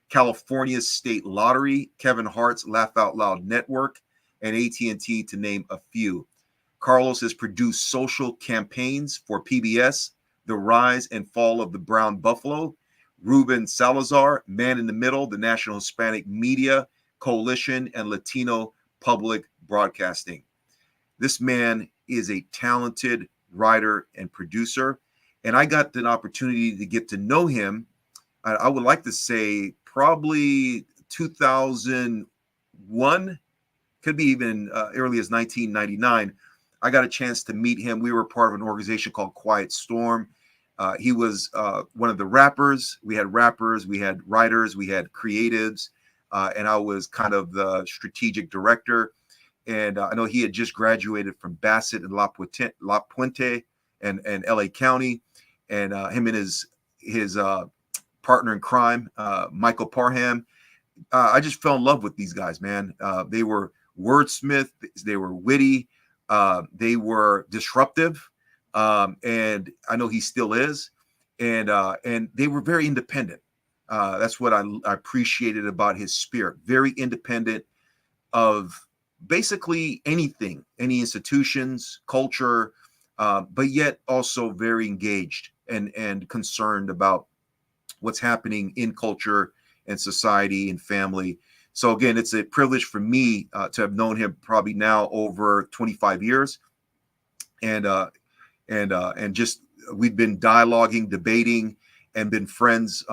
California's State Lottery, Kevin Hart's Laugh Out Loud Network, and AT&T, to name a few. Carlos has produced social campaigns for PBS, The Rise and Fall of the Brown Buffalo, Ruben Salazar, Man in the Middle, the National Hispanic Media Coalition, and Latino Public Broadcasting. This man is a talented writer and producer, and I got an opportunity to get to know him. I would like to say probably 2001, could be even early as 1999. I got a chance to meet him. We were part of an organization called Quiet Storm. He was one of the rappers. We had rappers, we had writers, we had creatives, and I was kind of the strategic director. And I know he had just graduated from Bassett and La Puente and LA County. And him and his partner in crime, Michael Parham. I just fell in love with these guys, man. They were wordsmith, they were witty, they were disruptive, and I know he still is. And they were very independent. That's what I appreciated about his spirit. Very independent of basically anything, any institutions, culture, but yet also very engaged and concerned about what's happening in culture and society and family. So again, it's a privilege for me to have known him probably now over 25 years, and just we've been dialoguing, debating, and been friends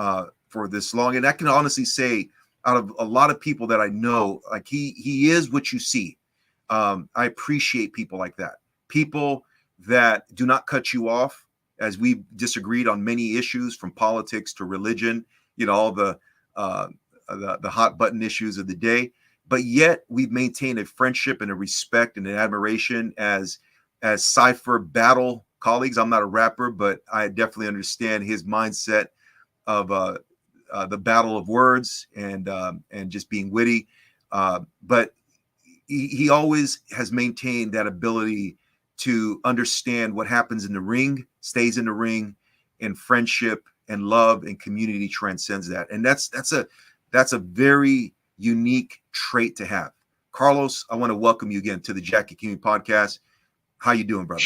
for this long. And I can honestly say, out of a lot of people that I know, like he is what you see. I appreciate people like that, people that do not cut you off, as we disagreed on many issues from politics to religion, all the hot button issues of the day, but yet we've maintained a friendship and a respect and an admiration as cipher battle colleagues. I'm not a rapper, but I definitely understand his mindset of the battle of words and just being witty. But he always has maintained that ability to understand what happens in the ring, stays in the ring, and friendship and love and community transcends that. And that's a very unique trait to have. Carlos, I want to welcome you again to the Jack Hakimian podcast. How you doing, brother?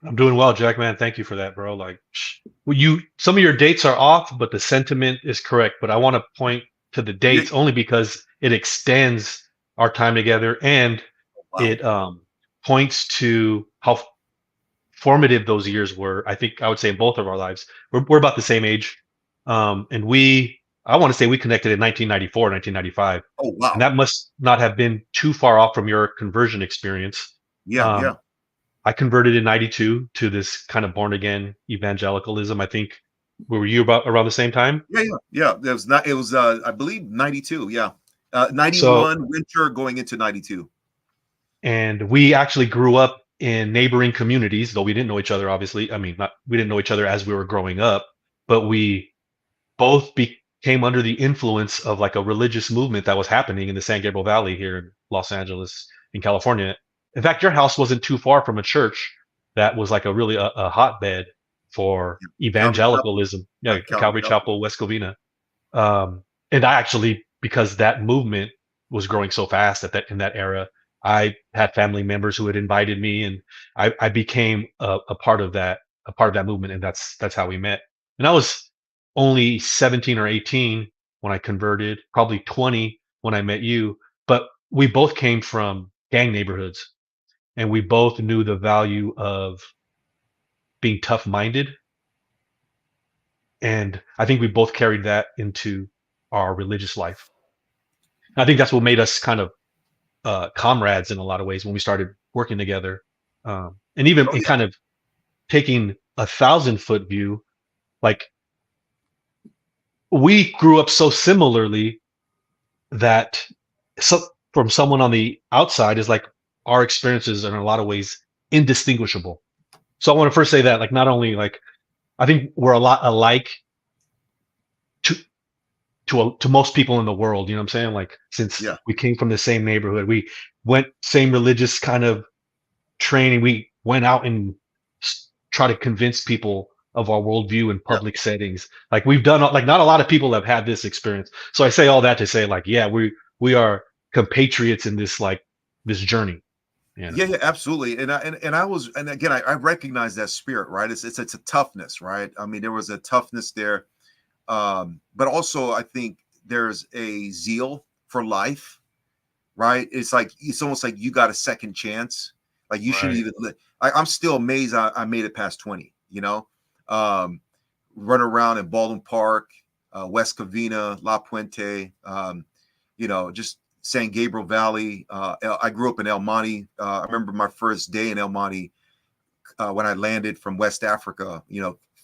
I'm doing well, Jack, man. Thank you for that, bro. Like, some of your dates are off, but the sentiment is correct. But I want to point to the dates only because it extends our time together, and it points to how formative those years were. I think I would say in both of our lives. We're about the same age, and I want to say we connected in 1994, 1995. Oh, wow. And that must not have been too far off from your conversion experience. Yeah. I converted in 92 to this kind of born again evangelicalism. I think, were you around the same time? Yeah. It was I believe 92. Yeah. 91 winter going into 92. And we actually grew up in neighboring communities, though we didn't know each other, obviously. I mean, we didn't know each other as we were growing up, but we both came under the influence of like a religious movement that was happening in the San Gabriel Valley here in Los Angeles, in California. In fact, your house wasn't too far from a church that was like a hotbed for evangelicalism. Calvary Chapel, West Covina. And I actually, because that movement was growing so fast in that era, I had family members who had invited me, and I became a part of that movement, and that's how we met. And I was only 17 or 18 when I converted, probably 20 when I met you, but we both came from gang neighborhoods, and we both knew the value of being tough-minded. And I think we both carried that into our religious life. I think that's what made us kind of comrades in a lot of ways when we started working together. And even in kind of taking 1,000-foot view, like, we grew up so similarly that from someone on the outside is like our experiences are in a lot of ways indistinguishable. So I want to first say that, like, not only like I think we're a lot alike to most people in the world, you know what I'm saying? Like, since we came from the same neighborhood, we went same religious kind of training. We went out and try to convince people of our worldview in public settings. Like we've done, like not a lot of people have had this experience. So I say all that to say, like, yeah, we are compatriots in this like this journey. You know, Yeah, yeah, absolutely. And I was, and again, I recognize that spirit, right? It's a toughness, right? I mean, there was a toughness there, but also I think there's a zeal for life, right? It's almost like you got a second chance. Like you shouldn't right, even. I'm still amazed I made it past 20. Um, run around in Baldwin Park, West Covina, La Puente, just San Gabriel Valley. I grew up in El Monte. I remember my first day in El Monte when I landed from West Africa,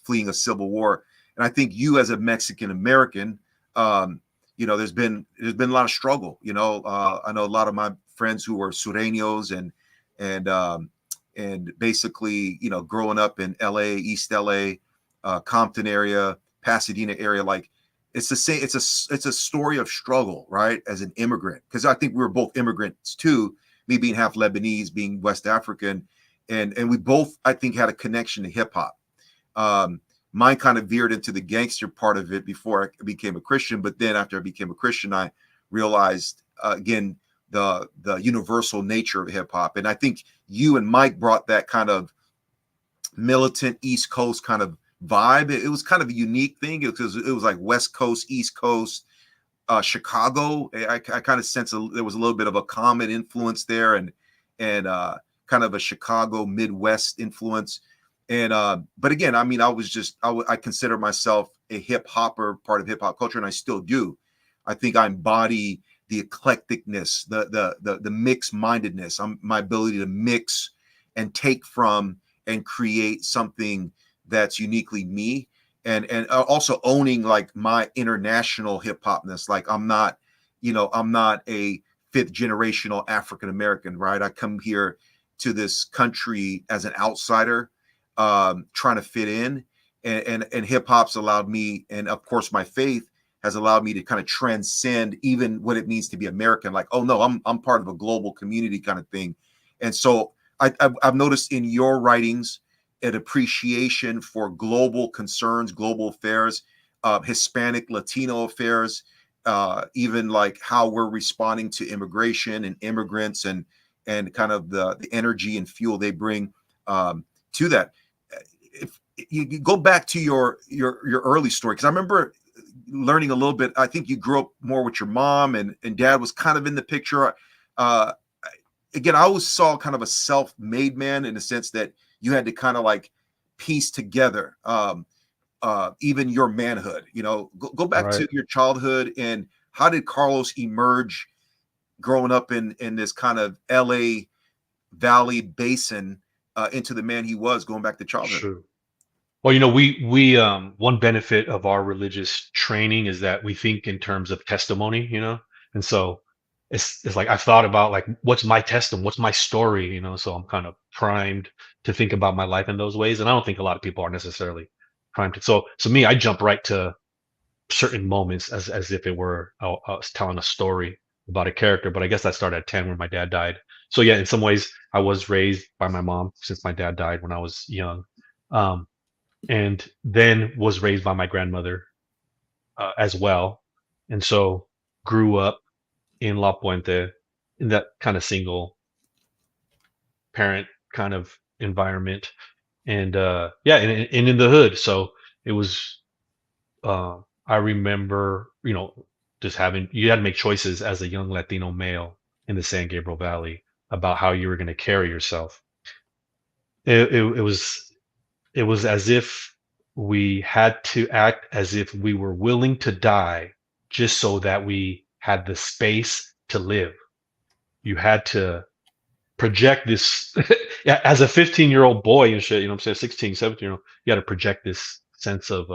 fleeing a civil war. And I think you, as a Mexican American, there's been a lot of struggle. I know a lot of my friends who were Sureños and basically, growing up in LA, East LA, Compton area, Pasadena area, like it's the same. It's a story of struggle, right? As an immigrant, because I think we were both immigrants too. Me being half Lebanese, being West African, and we both, I think, had a connection to hip hop. Mine kind of veered into the gangster part of it before I became a Christian, but then after I became a Christian, I realized again the universal nature of hip hop, and I think you and Mike brought that kind of militant East Coast kind of vibe. It was kind of a unique thing. It was like West Coast, East Coast, Chicago. I kind of sense there was a little bit of a common influence there, and kind of a Chicago Midwest influence. And but again, I mean, I consider myself a hip hopper, part of hip hop culture, and I still do. I think I embody the eclecticness, the mixed mindedness, my ability to mix and take from and create something that's uniquely me, and also owning like my international hip hopness. Like I'm not a fifth generational African American, right? I come here to this country as an outsider, trying to fit in, and hip hop's allowed me, and of course my faith has allowed me to kind of transcend even what it means to be American. Like, oh no, I'm part of a global community kind of thing. And so I've noticed in your writings an appreciation for global concerns, global affairs, Hispanic, Latino affairs, even like how we're responding to immigration and immigrants, and kind of the energy and fuel they bring to that. If you go back to your early story, because I remember learning a little bit. I think you grew up more with your mom, and dad was kind of in the picture. Again, I always saw kind of a self-made man in the sense that you had to kind of like piece together even your manhood. Go back right. to your childhood, and how did Carlos emerge growing up in this kind of LA Valley basin into the man he was going back to childhood? Sure. Well, we one benefit of our religious training is that we think in terms of testimony, and so it's like I've thought about like what's my testimony, what's my story, so I'm kind of primed to think about my life in those ways, and I don't think a lot of people are necessarily primed to. So me, I jump right to certain moments as if it were I was telling a story about a character, but I guess that started at 10 when my dad died. So yeah, in some ways, I was raised by my mom since my dad died when I was young. Um, and then was raised by my grandmother as well, and so grew up in La Puente in that kind of single parent kind of environment, and yeah, and in the hood. So it was. I remember, just having you had to make choices as a young Latino male in the San Gabriel Valley about how you were going to carry yourself. It was as if we had to act as if we were willing to die just so that we had the space to live. You had to project this yeah, as a 15-year-old boy and shit, I'm saying 16, 17-year-old, you got to project this sense of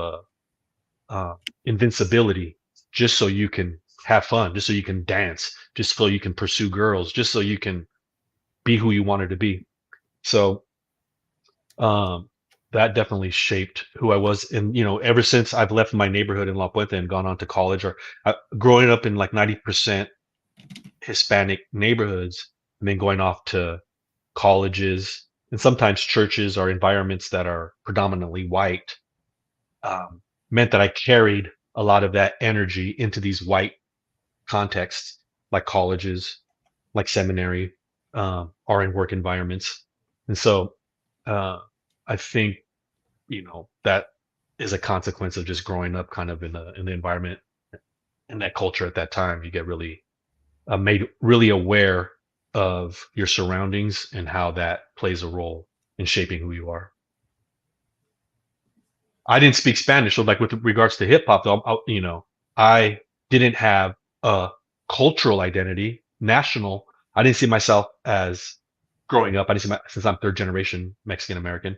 uh, invincibility just so you can have fun, just so you can dance, just so you can pursue girls, just so you can be who you wanted to be. So um, that definitely shaped who I was. And, ever since I've left my neighborhood in La Puente and gone on to college, or growing up in like 90% Hispanic neighborhoods, and then going off to colleges and sometimes churches or environments that are predominantly white, meant that I carried a lot of that energy into these white contexts, like colleges, like seminary, or in work environments. And so uh, I think, that is a consequence of just growing up kind of in the environment, in that culture at that time. You get really made really aware of your surroundings and how that plays a role in shaping who you are. I didn't speak Spanish, so like with regards to hip hop, though, I didn't have a cultural identity, national. I didn't see myself as growing up. I didn't see since I'm third generation Mexican American.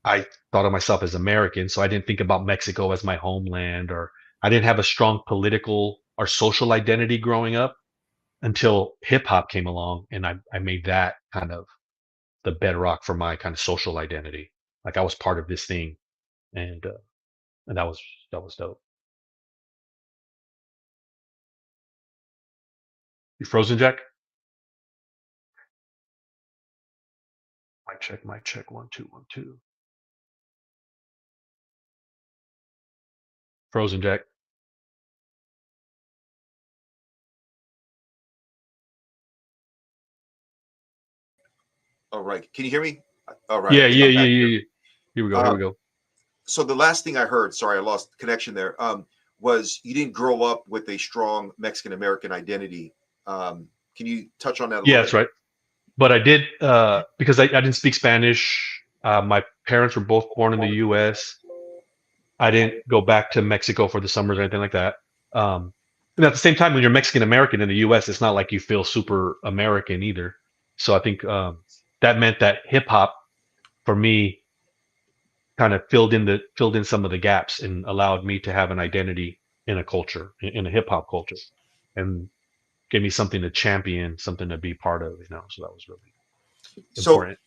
I thought of myself as American, so I didn't think about Mexico as my homeland, or I didn't have a strong political or social identity growing up until hip hop came along, and I made that kind of the bedrock for my kind of social identity. Like I was part of this thing, and and that was dope. You frozen, Jack? Mic check, 1 2 1 2. Frozen, Jack. All right. Can you hear me? All right. I Yeah, think yeah, I'm yeah, back yeah, here. yeah. Here we go. Here Uh, we go. so the last thing I heard, sorry, I lost connection there, was you didn't grow up with a strong Mexican American identity. Can you touch on that a little Yeah, that's bit? right. But I did because I didn't speak Spanish. My parents were both born in the U.S. I didn't go back to Mexico for the summers or anything like that. And at the same time, when you're Mexican American in the U.S., it's not like you feel super American either. So I think that meant that hip hop for me kind of filled in some of the gaps and allowed me to have an identity in a culture, in a hip hop culture, and gave me something to champion, something to be part of. So that was really So, important.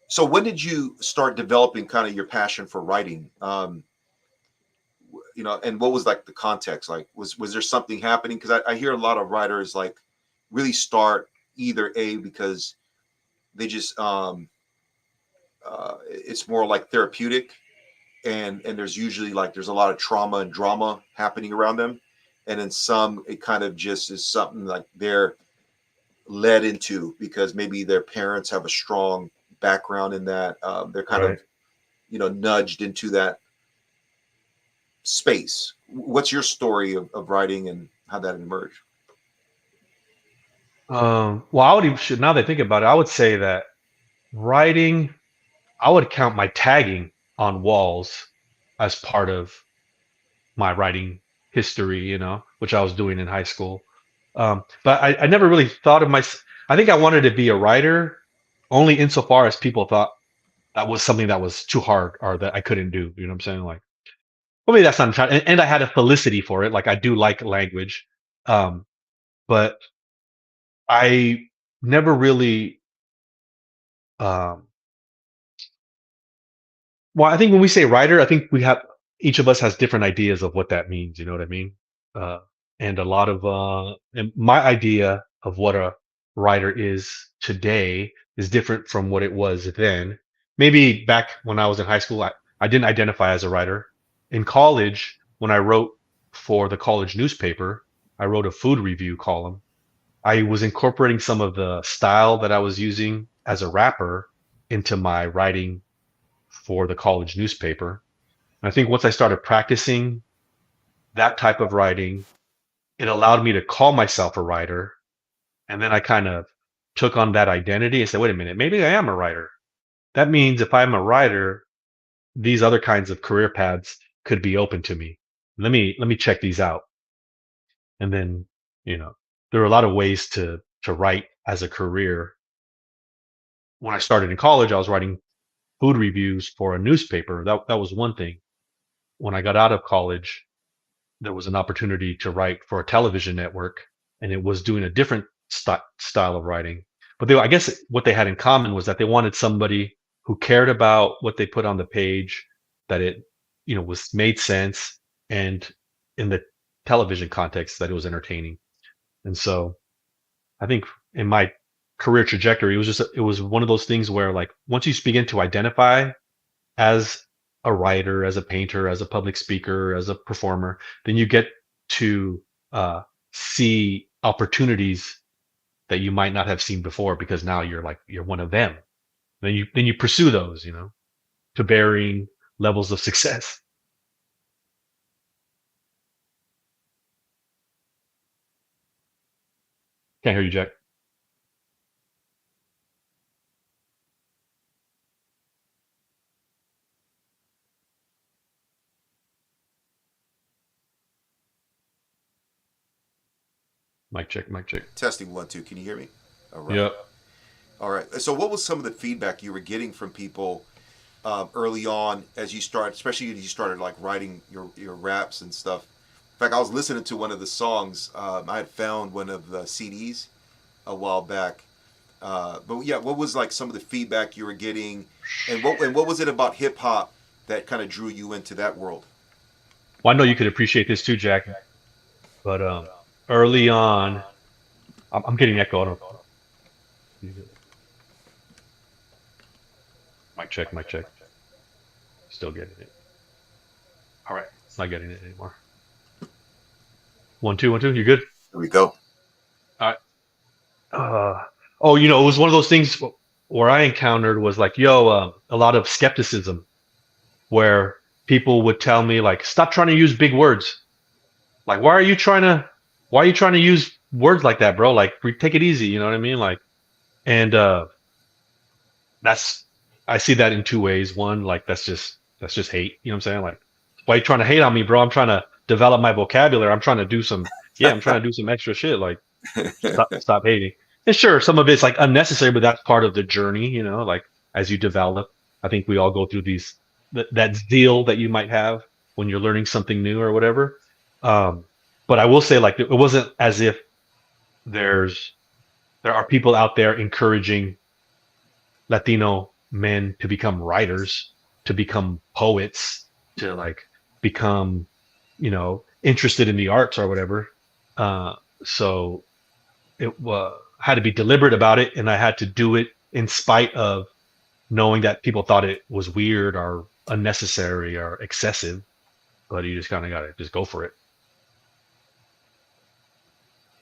so when did you start developing kind of your passion for writing? And what was like the context? Like, was there something happening? Because I hear a lot of writers like really start either a because they just it's more like therapeutic, and there's usually like there's a lot of trauma and drama happening around them, and in some it kind of just is something like they're led into because maybe their parents have a strong background in that. They're kind Right. of nudged into that space. What's your story of writing and how that emerged? Well, now that I think about it, I would say that writing, I would count my tagging on walls as part of my writing history, which I was doing in high school. But I never really thought of I think I wanted to be a writer only insofar as people thought that was something that was too hard or that I couldn't do. You know what I'm saying? Like, well, maybe that's not trying. And I had a felicity for it. Like, I do like language. Um, but I never really, um, well, I think when we say writer, I think each of us has different ideas of what that means. You know what I mean? Uh, and a lot of, and my idea of what a writer is today is different from what it was then. Maybe back when I was in high school, I didn't identify as a writer. In college, when I wrote for the college newspaper, I wrote a food review column. I was incorporating some of the style that I was using as a rapper into my writing for the college newspaper. And I think once I started practicing that type of writing, it allowed me to call myself a writer. And then I kind of took on that identity and said, wait a minute, maybe I am a writer. That means if I'm a writer, these other kinds of career paths could be open to me. Let me check these out. And then, you know, there are a lot of ways to write as a career. When I started in college, I was writing food reviews for a newspaper. That was one thing. When I got out of college, there was an opportunity to write for a television network, and it was doing a different style of writing. But I guess what they had in common was that they wanted somebody who cared about what they put on the page, that it, was made sense, and in the television context, that it was entertaining. And so I think in my career trajectory, it was one of those things where, like, once you begin to identify as a writer, as a painter, as a public speaker, as a performer, then you get to see opportunities that you might not have seen before because now you're one of them. Then you pursue those, to varying levels of success. Can't hear you, Jack. Mic check, mic check. Testing 1 2. Can you hear me? All right. Yep. All right. So, what was some of the feedback you were getting from people early on as you started, especially as you started like writing your raps and stuff? In fact, I was listening to one of the songs. I had found one of the CDs a while back. But yeah, what was like some of the feedback you were getting, and what was it about hip hop that kind of drew you into that world? Well, I know you could appreciate this too, Jack, but early on, I'm getting echo. I don't know. Mic check, mic check. Still getting it. All right, it's not getting it anymore. 1 2 1 2. You good? There we go. All right. Oh, it was one of those things where I encountered was like, a lot of skepticism where people would tell me like, stop trying to use big words. Like, why are you trying to use words like that, bro? Like, take it easy. You know what I mean? Like, and that's I see that in two ways. One, like that's just hate. You know what I'm saying? Like, why are you trying to hate on me, bro? I'm trying to develop my vocabulary. I'm trying to do some extra shit. Like, stop hating. And sure, some of it's like unnecessary, but that's part of the journey. Like as you develop, I think we all go through that zeal that you might have when you're learning something new or whatever. But I will say, like, it wasn't as if there's there are people out there encouraging Latino men to become writers, to become poets, to like become, interested in the arts or whatever. So it had to be deliberate about it, and I had to do it in spite of knowing that people thought it was weird or unnecessary or excessive. But you just kind of got to just go for it.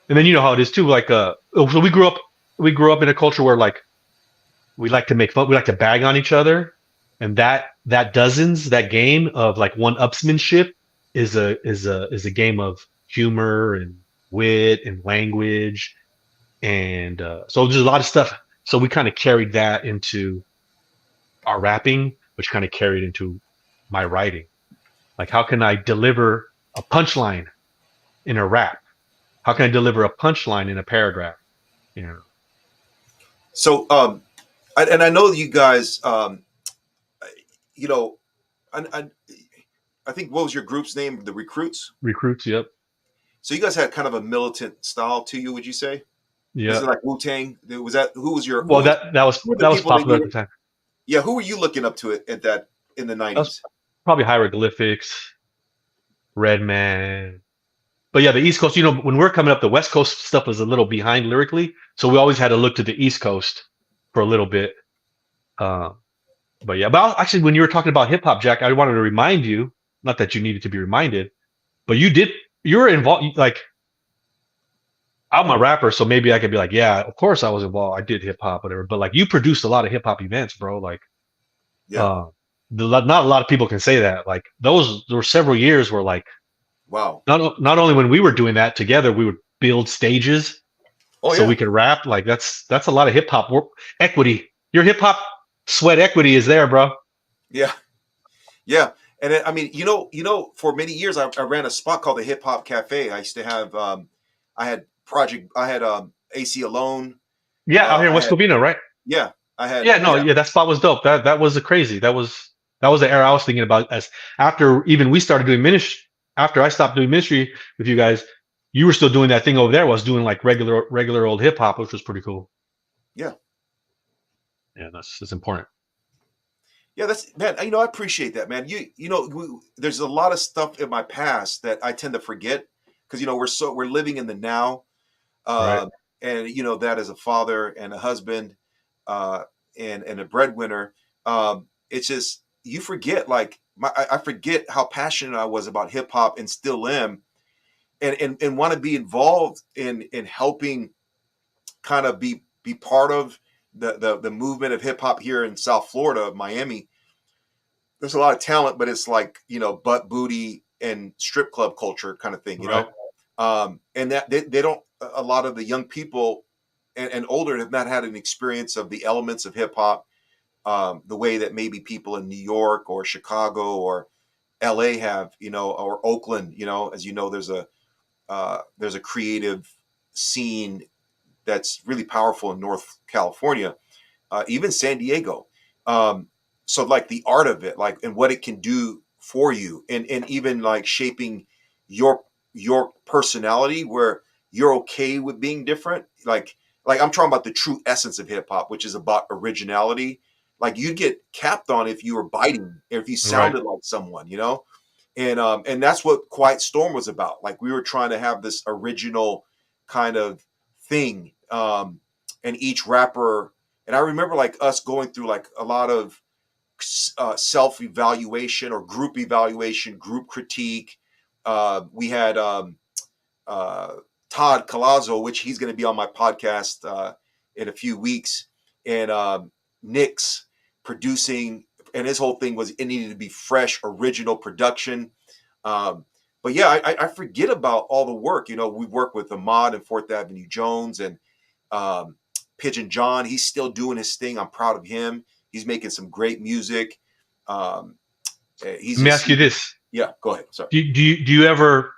And then you know how it is too. Like, so we grew up in a culture where like we like to make fun, we like to bag on each other, and that game of like one-upsmanship is a game of humor and wit and language, and so there's a lot of stuff. So we kind of carried that into our rapping, which kind of carried into my writing. Like, how can I deliver a punchline in a rap? How can I deliver a punchline in a paragraph? You know, So, and I know you guys, you know, I, I think what was your group's name? The Recruits. recruits. Yep. So you guys had kind of a militant style to you, would you say? Was Yeah. it like Wu Tang? Was that who was your Well, that was who were the that was people that popular you at were? the time. Yeah, who were you looking up to it at that in the That was '90s? probably hieroglyphics, Redman. But yeah, the East Coast. When we're coming up, the West Coast stuff was a little behind lyrically, so we always had to look to the East Coast for a little bit. Uh, but yeah, actually, when you were talking about hip hop, Jack, I wanted to remind you, not that you needed to be reminded, but you were involved. Like, I'm a rapper, so maybe I could be like, yeah, of course I was involved. I did hip hop, whatever. But like, you produced a lot of hip hop events, bro. Like, Yeah. uh, not a lot of people can say that. Like, there were several years where like, Wow. not only when we were doing that together, we would build stages Oh so yeah. we could rap. Like, that's a lot of hip hop equity. Your hip hop sweat equity is there, bro. Yeah. Yeah. And I mean, for many years I ran a spot called the Hip Hop Cafe. I used to have, I had AC Alone. Yeah, out here in I West had, Covina, right? yeah, I had, Yeah, no, yeah, yeah, that spot was dope. That was a crazy. That was the era I was thinking about. As after even we started doing ministry, after I stopped doing ministry with you guys, you were still doing that thing over there. Was doing like regular old hip hop, which was pretty cool. yeah. Yeah, that's important. Yeah, that's man. I appreciate that, man. There's a lot of stuff in my past that I tend to forget because we're living in the now, Right. uh, and that as a father and a husband, uh, and a breadwinner, it's just you forget, like I forget how passionate I was about hip hop and still am, and want to be involved in helping kind of be part of the movement of hip hop here in South Florida, Miami. There's a lot of talent, but it's like, butt booty and strip club culture kind of thing, Right. and that they don't, a lot of the young people and older have not had an experience of the elements of hip hop, the way that maybe people in New York or Chicago or LA have, or Oakland, as you know, there's a creative scene that's really powerful in North California, even San Diego. Um, so like the art of it, like, and what it can do for you, and even like shaping your your personality, where you're okay with being different. Like I'm talking about the true essence of hip hop, which is about originality. Like you'd get capped on if you were biting, or if you Right. sounded like someone, and that's what Quiet Storm was about. Like we were trying to have this original kind of thing, and each rapper. And I remember like us going through like a lot of self evaluation or group evaluation, group critique. We had uh, Todd Colazzo, which he's going to be on my podcast in a few weeks, and Nick's producing, and his whole thing was it needed to be fresh, original production. Um, but yeah, I forget about all the work. We work with Ahmad and Fourth Avenue Jones and um, Pigeon John. He's still doing his thing. I'm proud of him. He's making some great music. Um, he's Let me just, ask you this: yeah. Go ahead. Sorry. do you ever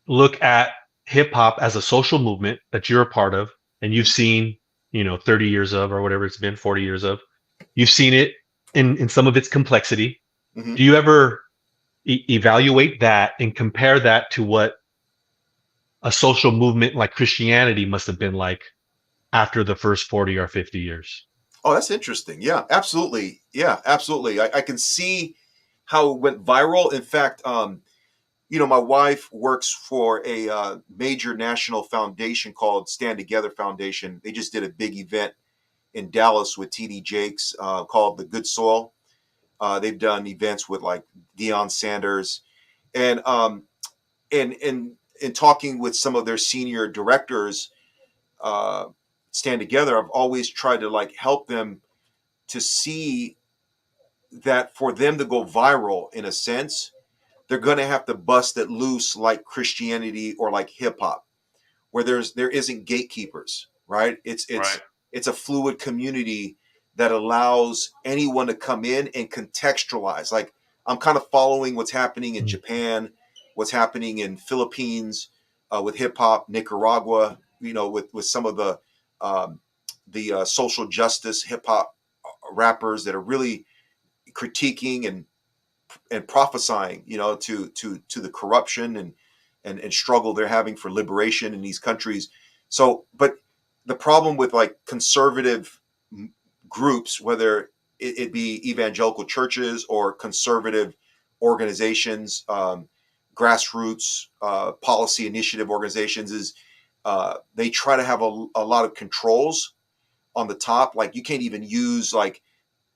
look at hip hop as a social movement that you're a part of, and you've seen, 30 years of, or whatever it's been, 40 years of, you've seen it in some of its complexity. Mm-hmm. Do you ever evaluate that and compare that to what a social movement like Christianity must have been like after the first 40 or 50 years? Oh, that's interesting. Yeah, absolutely. Yeah, absolutely. I can see how it went viral. In fact, my wife works for a major national foundation called Stand Together Foundation. They just did a big event in Dallas with TD Jakes called the Good Soil. They've done events with like Deion Sanders, and in talking with some of their senior directors, uh, Stand Together, I've always tried to like help them to see that for them to go viral, in a sense, they're going to have to bust it loose like Christianity or like hip hop, where there isn't gatekeepers, right? Right. It's a fluid community that allows anyone to come in and contextualize. Like I'm kind of following what's happening in Mm. Japan, what's happening in Philippines with hip hop, Nicaragua, with some of the social justice hip hop rappers that are really critiquing and prophesying, to the corruption and struggle they're having for liberation in these countries. So, but the problem with like conservative groups, whether it be evangelical churches or conservative organizations, grassroots policy initiative organizations, is they try to have a lot of controls on the top. Like you can't even use like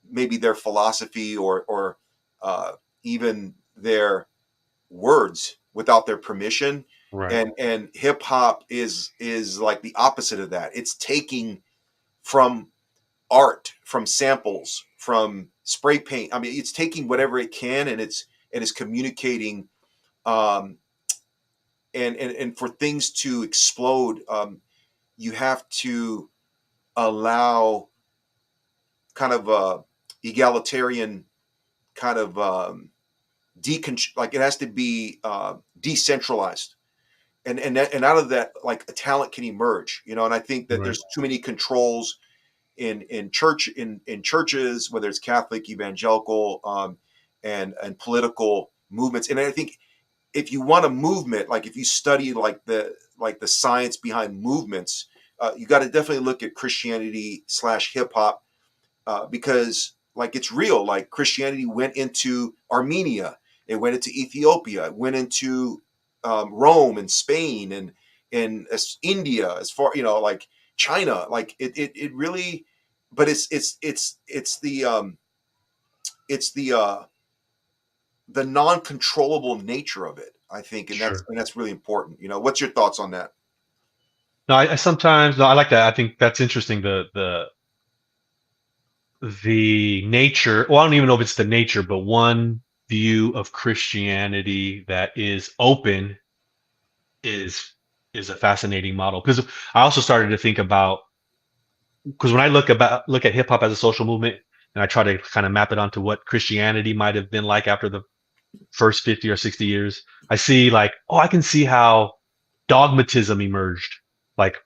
maybe their philosophy or uh, even their words without their permission. Right. And hip hop is like the opposite of that. It's taking from art, from samples, from spray paint. I mean, it's taking whatever it can, and it's communicating. Um, and for things to explode, you have to allow kind of a egalitarian kind of like it has to be decentralized, and out of that, like a talent can emerge, and I think that Right. there's too many controls in churches, whether it's Catholic, evangelical, and political movements. And I think if you want a movement, like if you study like the science behind movements, you got to definitely look at Christianity slash hip hop, because like it's real. Like Christianity went into Armenia, it went into Ethiopia, it went into Rome and Spain and India, as far like China. Like it really, but it's the it's the non-controllable nature of it, I think, and Sure. that's really important. What's your thoughts on that? No, I sometimes no, I like that. I think that's interesting. The nature. Well, I don't even know if it's the nature, but one view of Christianity that is open is a fascinating model. Because I also started to think about, because when I look at hip hop as a social movement, and I try to kind of map it onto what Christianity might have been like after the first 50 or 60 years, I see like, oh, I can see how dogmatism emerged. Like,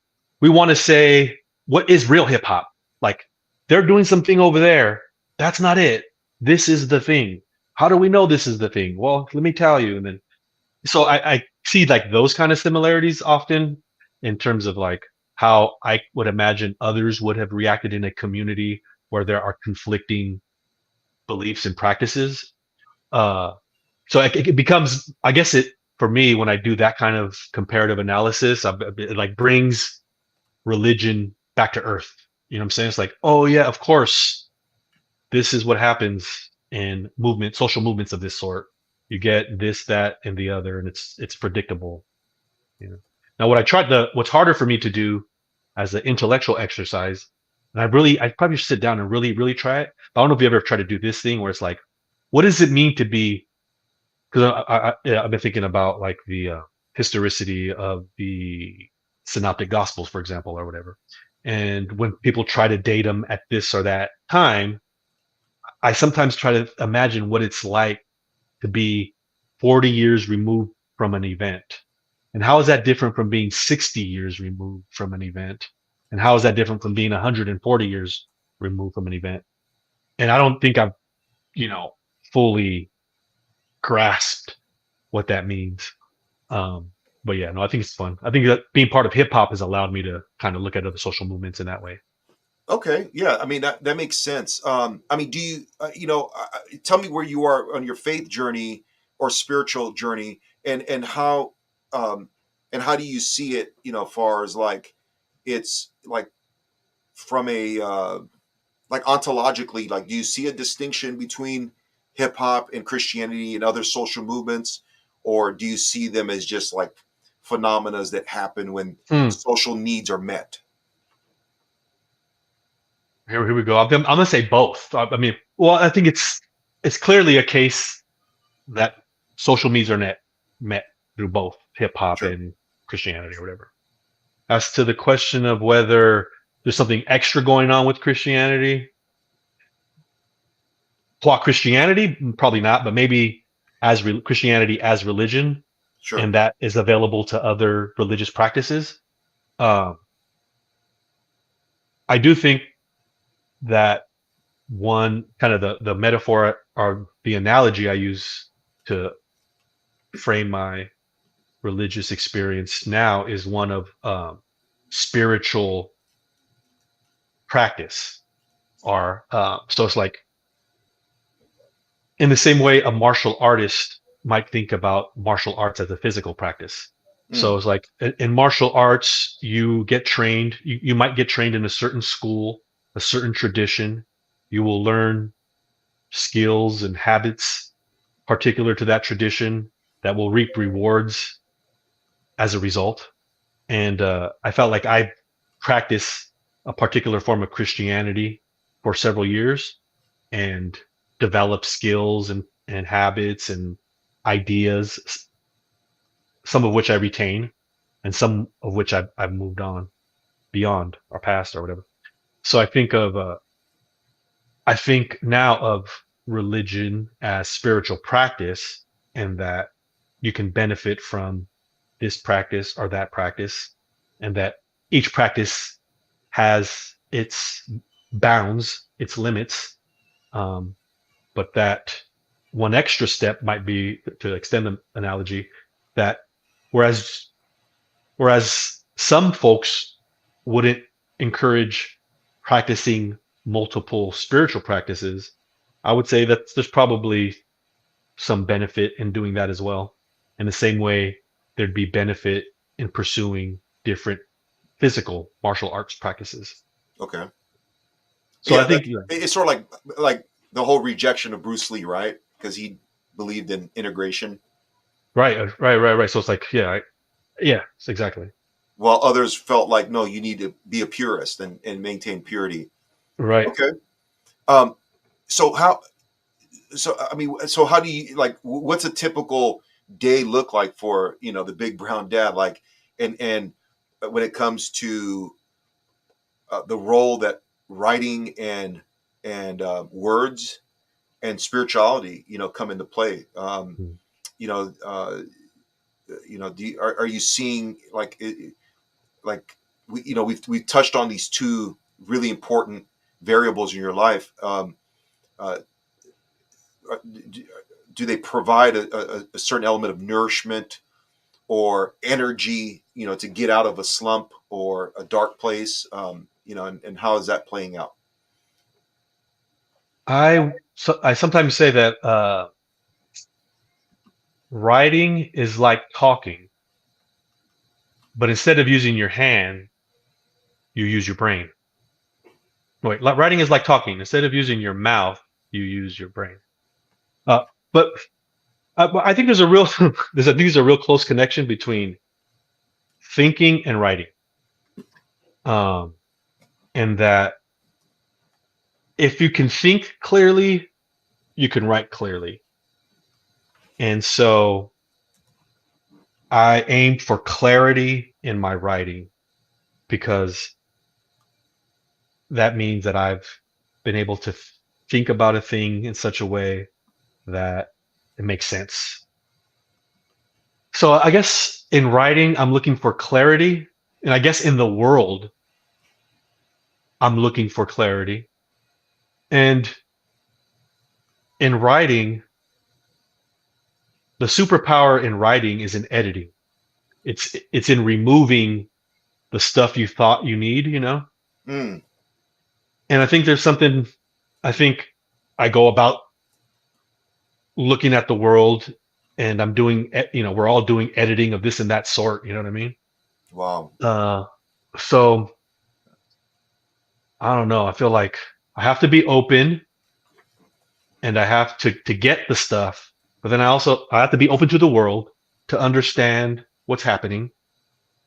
we want to say, what is real hip hop? Like, they're doing something over there. That's not it. This is the thing. How do we know this is the thing? Well, let me tell you. And then, so I see like those kind of similarities often in terms of like how I would imagine others would have reacted in a community where there are conflicting beliefs and practices. Uh, so it becomes, I guess it, for me, when I do that kind of comparative analysis, it like brings religion back to earth. You know what I'm saying? It's like, oh yeah, of course, this is what happens in social movements of this sort. You get this, that, and the other, and it's predictable. You know. Now, what's harder for me to do as an intellectual exercise, and I probably should sit down and really, really try it. But I don't know if you ever try to do this thing where it's like, what does it mean to be? Because yeah, I've been thinking about like the historicity of the synoptic gospels, for example, or whatever. And when people try to date them at this or that time, I sometimes try to imagine what it's like to be 40 years removed from an event. And how is that different from being 60 years removed from an event? And how is that different from being 140 years removed from an event? And I don't think I've, you know, fully grasped what that means. But yeah, no, I think it's fun. I think that being part of hip hop has allowed me to kind of look at other social movements in that way. Okay, yeah, I mean that makes sense. I mean, do you tell me where you are on your faith journey or spiritual journey, and um, how do you see it? Far as like it's like from a like ontologically, like do you see a distinction between hip hop and Christianity and other social movements, or do you see them as just like phenomena that happen when Hmm. social needs are met? Here we go. I'm gonna say both. I mean, well, I think it's clearly a case that social needs are met through both hip hop Sure. and Christianity or whatever. As to the question of whether there's something extra going on with Christianity, plot Christianity, probably not, but maybe Christianity as religion, Sure. and that is available to other religious practices. Um, I do think that one kind of the metaphor or the analogy I use to frame my religious experience now is one of spiritual practice. Or so it's like in the same way a martial artist might think about martial arts as a physical practice. Mm, So it's like in martial arts, you get trained. You might get trained in a certain school, a certain tradition. You will learn skills and habits particular to that tradition that will reap rewards as a result. And I felt like I practiced a particular form of Christianity for several years and developed skills and habits and ideas, some of which I retain and some of which I've moved on beyond or past or whatever. So I think now of religion as spiritual practice, and that you can benefit from this practice or that practice, and that each practice has its bounds, its limits. Um, but that one extra step might be, to extend the analogy, that whereas some folks wouldn't encourage practicing multiple spiritual practices, I would say that there's probably some benefit in doing that as well. In the same way, there'd be benefit in pursuing different physical martial arts practices. okay. So I Yeah, think, yeah, it's sort of like the whole rejection of Bruce Lee, right? Because he believed in integration, Right. So it's like, yeah, exactly. while others felt like, no, you need to be a purist and maintain purity. Right. Okay. Um, so how? So I mean, so how do you like? What's a typical day look like for the big brown dad? Like, and when it comes to the role that writing and words and spirituality, come into play. Mm. You know, are you seeing like we've touched on these two really important variables in your life. Uh, do they provide a certain element of nourishment or energy, to get out of a slump or a dark place? And how is that playing out? I sometimes say that writing is like talking, but instead of using your hand, you use your brain. Wait, writing is like talking. Instead of using your mouth, you use your brain. Uh, but I think there's a real there's a real close connection between thinking and writing. Um, and that if you can think clearly, you can write clearly. And so I aim for clarity in my writing because that means that I've been able to think about a thing in such a way that it makes sense. So I guess in writing, I'm looking for clarity. And I guess in the world, I'm looking for clarity. And in writing, the superpower in writing is in editing. It's in removing the stuff you thought you need. Mm, And I think there's something I think I go about looking at the world and I'm doing, we're all doing editing of this and that sort, you know what I mean? wow. So I don't know. I feel like I have to be open and I have to get the stuff, but then I have to be open to the world to understand what's happening,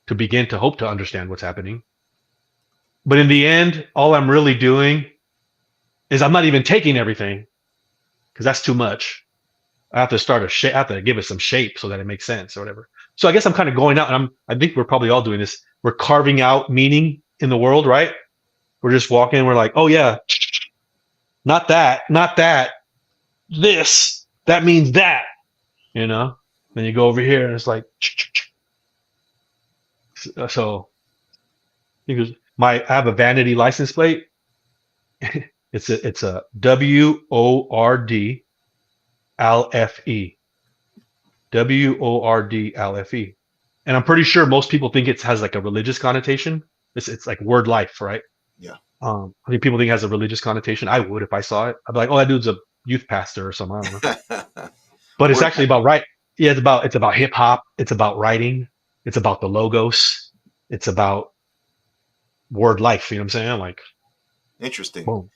to begin to hope to understand what's happening. But in the end, all I'm really doing is I'm not even taking everything because that's too much. I have to start a shape. I have to give it some shape so that it makes sense or whatever. So I guess I'm kind of going out, and I think we're probably all doing this. We're carving out meaning in the world, right? We're just walking. We're like, oh yeah, not that, not that. This that means that, you know. Then you go over here, and it's like, so because I have a vanity license plate. It's a WORD LFE. WORD LFE. And I'm pretty sure most people think it has like a religious connotation. It's like word life, right? Yeah. I think people think it has a religious connotation. I would if I saw it. I'd be like, oh, that dude's a youth pastor or something. I don't know. But it's Word. actually about Yeah, it's about hip hop. It's about writing. It's about the logos. It's about word life. You know what I'm saying? Like, Interesting. boom.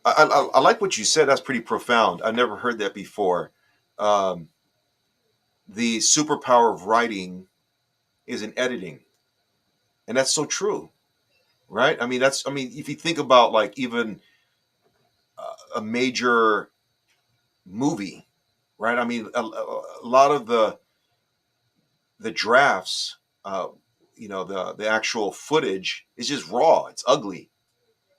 I like what you said. That's pretty profound. I never heard that before. Um, the superpower of writing is in editing, and that's so true, right? I mean, if you think about like even a major movie, right? I mean, a lot of the drafts, the actual footage is just raw. It's ugly.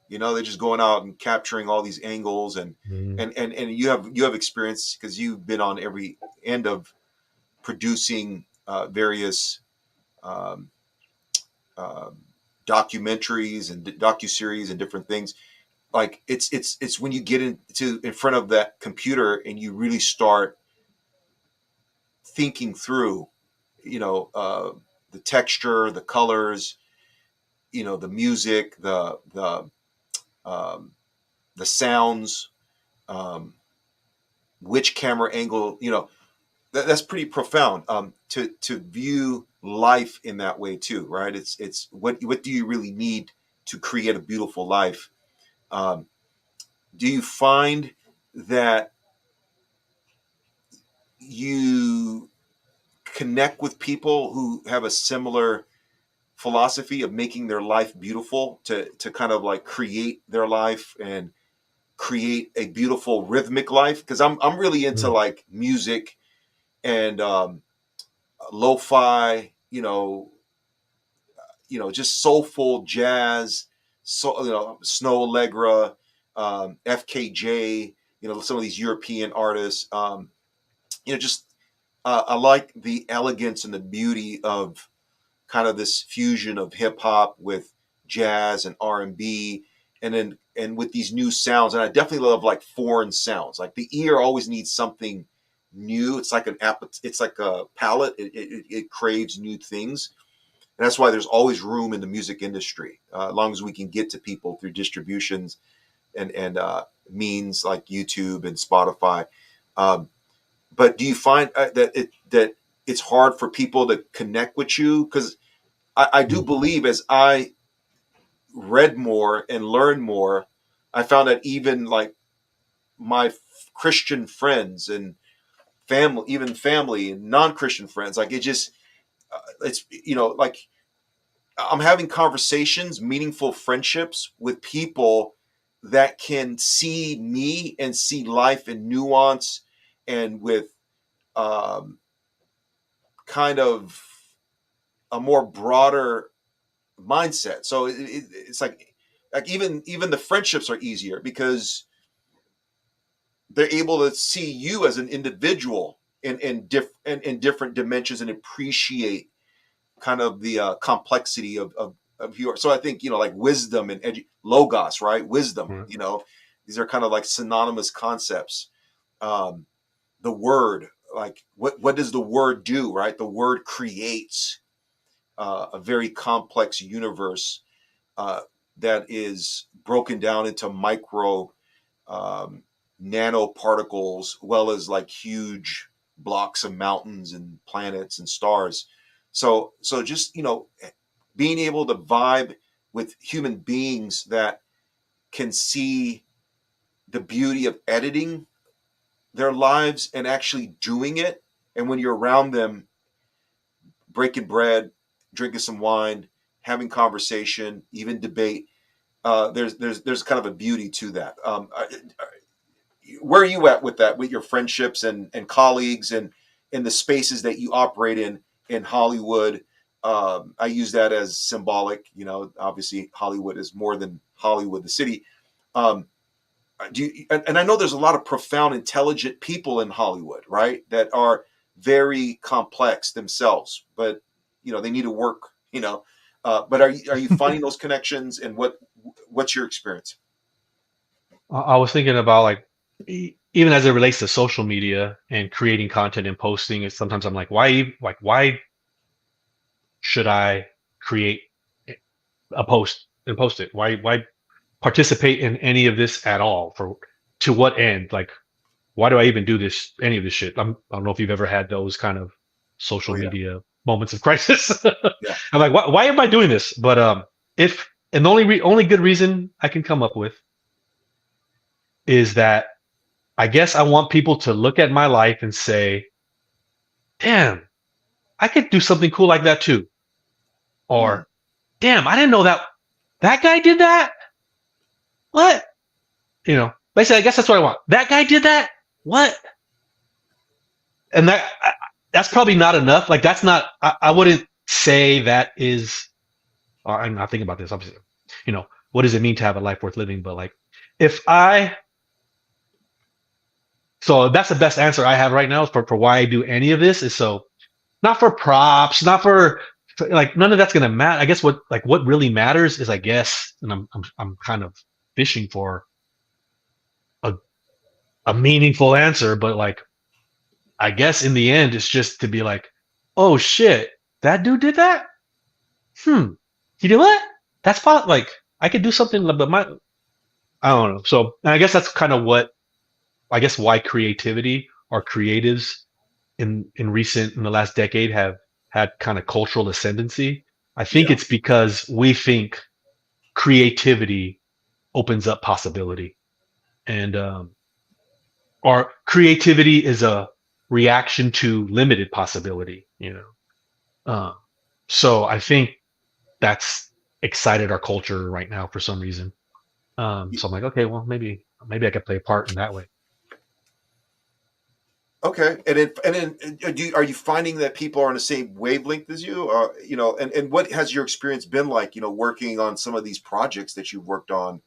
They're just going out and capturing all these angles, and Mm. and you have experience because you've been on every end of producing various um, uh, documentaries and docu-series and different things. Like it's when you get in front of that computer and you really start thinking through, you know, uh, the texture, the colors, the music, um, the sounds, um, which camera angle, that's pretty profound. To view life in that way too, right? It's what do you really need to create a beautiful life? Um, do you find that you connect with people who have a similar philosophy of making their life beautiful, to kind of like create their life and create a beautiful rhythmic life, because I'm really into Mm. like music and lo-fi, just soulful jazz, so Snow Allegra, FKJ, some of these European artists. Just I like the elegance and the beauty of kind of this fusion of hip hop with jazz and R&B, and with these new sounds. And I definitely love like foreign sounds. Like the ear always needs something new. It's like it's like a palate. It craves new things. And that's why there's always room in the music industry, as long as we can get to people through distributions and means like YouTube and Spotify. Um, but do you find that it's hard for people to connect with you? Because I do Mm. believe, as I read more and learned more, I found that even like my Christian friends and family, even family and non-Christian friends, like it's like I'm having conversations, meaningful friendships with people that can see me and see life in nuance, and with um, kind of a more broader mindset. So it's like even the friendships are easier because they're able to see you as an individual in different dimensions, and appreciate kind of the complexity of your. So I think like wisdom and logos, right? Wisdom. Right. These are kind of like synonymous concepts. Um, the word, like what does the word do? Right? The word creates a very complex universe uh, that is broken down into micro um, nanoparticles, well as like huge blocks of mountains and planets and stars. So just being able to vibe with human beings that can see the beauty of editing their lives and actually doing it. And when you're around them, breaking bread, drinking some wine, having conversation, even debate, there's kind of a beauty to that. Where are you at with that, with your friendships and colleagues, and in the spaces that you operate in Hollywood? I use that as symbolic. Obviously Hollywood is more than Hollywood, the city. Um, and I know there's a lot of profound, intelligent people in Hollywood, right? That are very complex themselves, but they need to work. But are you finding those connections, and what's your experience? I was thinking about like even as it relates to social media and creating content and posting, is sometimes I'm like, why should I create a post and post it? Why participate in any of this at all? For to what end? Like, why do I even do this? Any of this shit? I don't know if you've ever had those kind of social Oh yeah, media moments of crisis. yeah, I'm like, why am I doing this? But if and the only good reason I can come up with is that I guess I want people to look at my life and say, damn, I could do something cool like that too. mm, Or, damn, I didn't know that guy did that. What? Basically, I guess that's what I want. That guy did that. What? And that's probably not enough. Like, that's not, I wouldn't say that is, or I'm not thinking about this, obviously, what does it mean to have a life worth living? But like, if I, so that's the best answer I have right now for why I do any of this is so not for props, not for like none of that's gonna matter. I guess what really matters is I guess, and I'm kind of fishing for a a meaningful answer, but like I guess in the end it's just to be like, oh shit, that dude did that. He did what? That's like I could do something, but I don't know. So and I guess that's kind of what I guess why creativity or creatives in the last decade have had kind of cultural ascendancy. I think yeah, it's because we think creativity opens up possibility, and or creativity is a reaction to limited possibility, so I think that's excited our culture right now for some reason. So I'm like, okay, well, maybe I could play a part in that way. Okay, and then are you finding that people are on the same wavelength as you? And what has your experience been like? Working on some of these projects that you've worked on,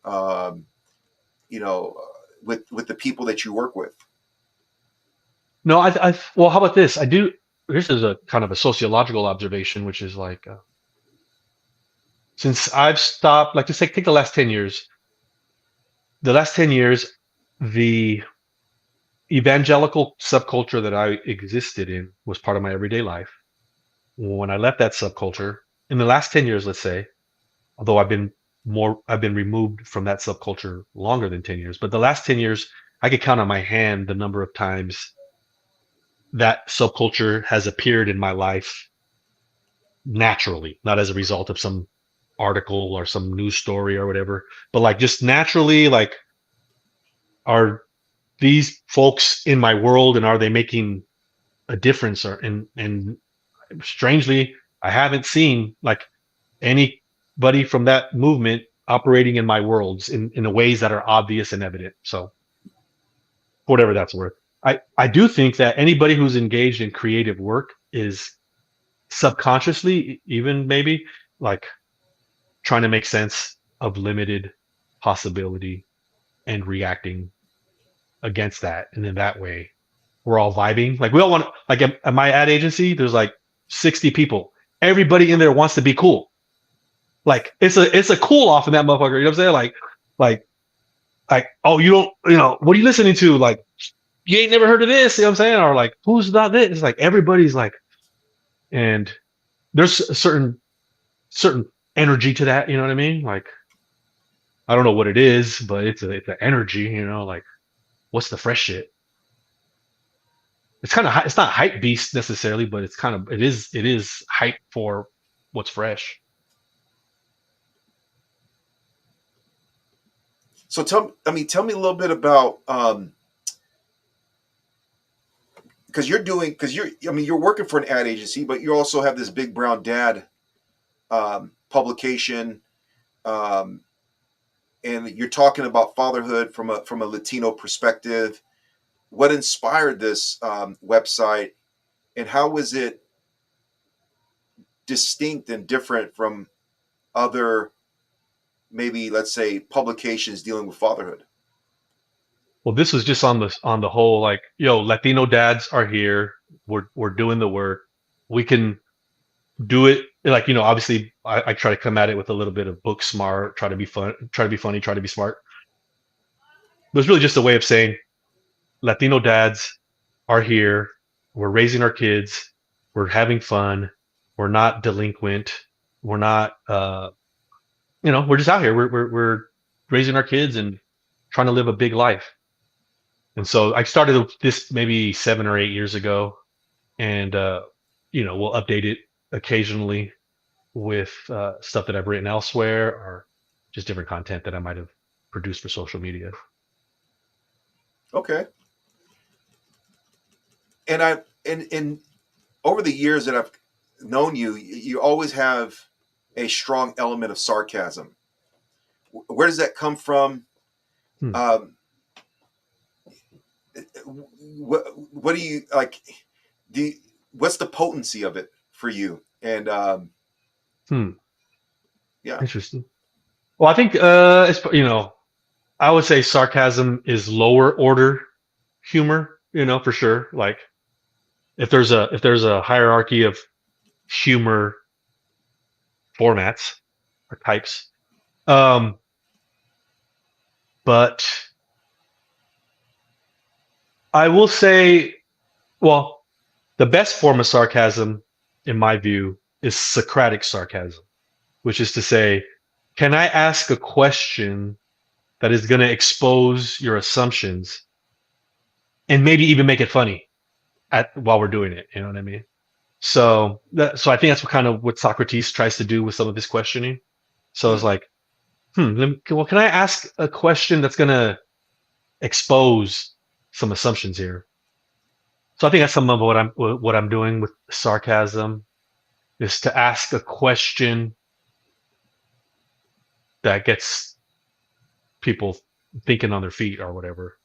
um, you know, with the people that you work with. No, well, how about this? I do. This is a kind of a sociological observation, which is like, since I've stopped, like, just take the last 10 years. The last 10 years, the evangelical subculture that I existed in was part of my everyday life. When I left that subculture in the last 10 years, let's say, although I've been removed from that subculture longer than 10 years, but the last 10 years, I could count on my hand the number of times that subculture has appeared in my life naturally, not as a result of some article or some news story or whatever, but like just naturally, like, are these folks in my world and are they making a difference? And strangely, I haven't seen like anybody from that movement operating in my worlds in the ways that are obvious and evident. So whatever that's worth. I do think that anybody who's engaged in creative work is subconsciously, even maybe, like, trying to make sense of limited possibility and reacting against that. And in that way, we're all vibing. Like, we all want to, like, at my ad agency, there's like 60 people. Everybody in there wants to be cool. Like, it's a cool off in that motherfucker. You know what I'm saying? Like, oh, you don't, what are you listening to? Like, you ain't never heard of this. You know what I'm saying? Or like, who's not this? It's like, everybody's like, and there's a certain energy to that. You know what I mean? Like, I don't know what it is, but it's an energy, like, what's the fresh shit? It's kind of, it's not hype beast necessarily, but it is hype for what's fresh. So tell me a little bit about, because you're working for an ad agency, but you also have this Big Brown Dad publication, and you're talking about fatherhood from a Latino perspective. What inspired this website, and how was it distinct and different from other, maybe, let's say, publications dealing with fatherhood? Well, this was just on the whole, like, Latino dads are here. We're doing the work. We can do it. Like, obviously I try to come at it with a little bit of book smart, try to be fun, try to be funny, try to be smart. But it's really just a way of saying Latino dads are here. We're raising our kids. We're having fun. We're not delinquent. We're not, we're just out here. We're raising our kids and trying to live a big life. And so I started this maybe 7 or 8 years ago, and we'll update it occasionally with stuff that I've written elsewhere, or just different content that I might have produced for social media. Okay. And over the years that I've known you, you always have a strong element of sarcasm. Where does that come from? What do you like? What's the potency of it for you? And yeah, interesting. Well, I think it's, I would say sarcasm is lower order humor, for sure. Like, if there's a hierarchy of humor formats or types, but I will say, well, the best form of sarcasm, in my view, is Socratic sarcasm, which is to say, can I ask a question that is going to expose your assumptions and maybe even make it funny while we're doing it? You know what I mean? So I think that's what Socrates tries to do with some of his questioning. So it's like, well, can I ask a question that's going to expose some assumptions here. So I think that's some of what I'm doing with sarcasm is to ask a question that gets people thinking on their feet or whatever.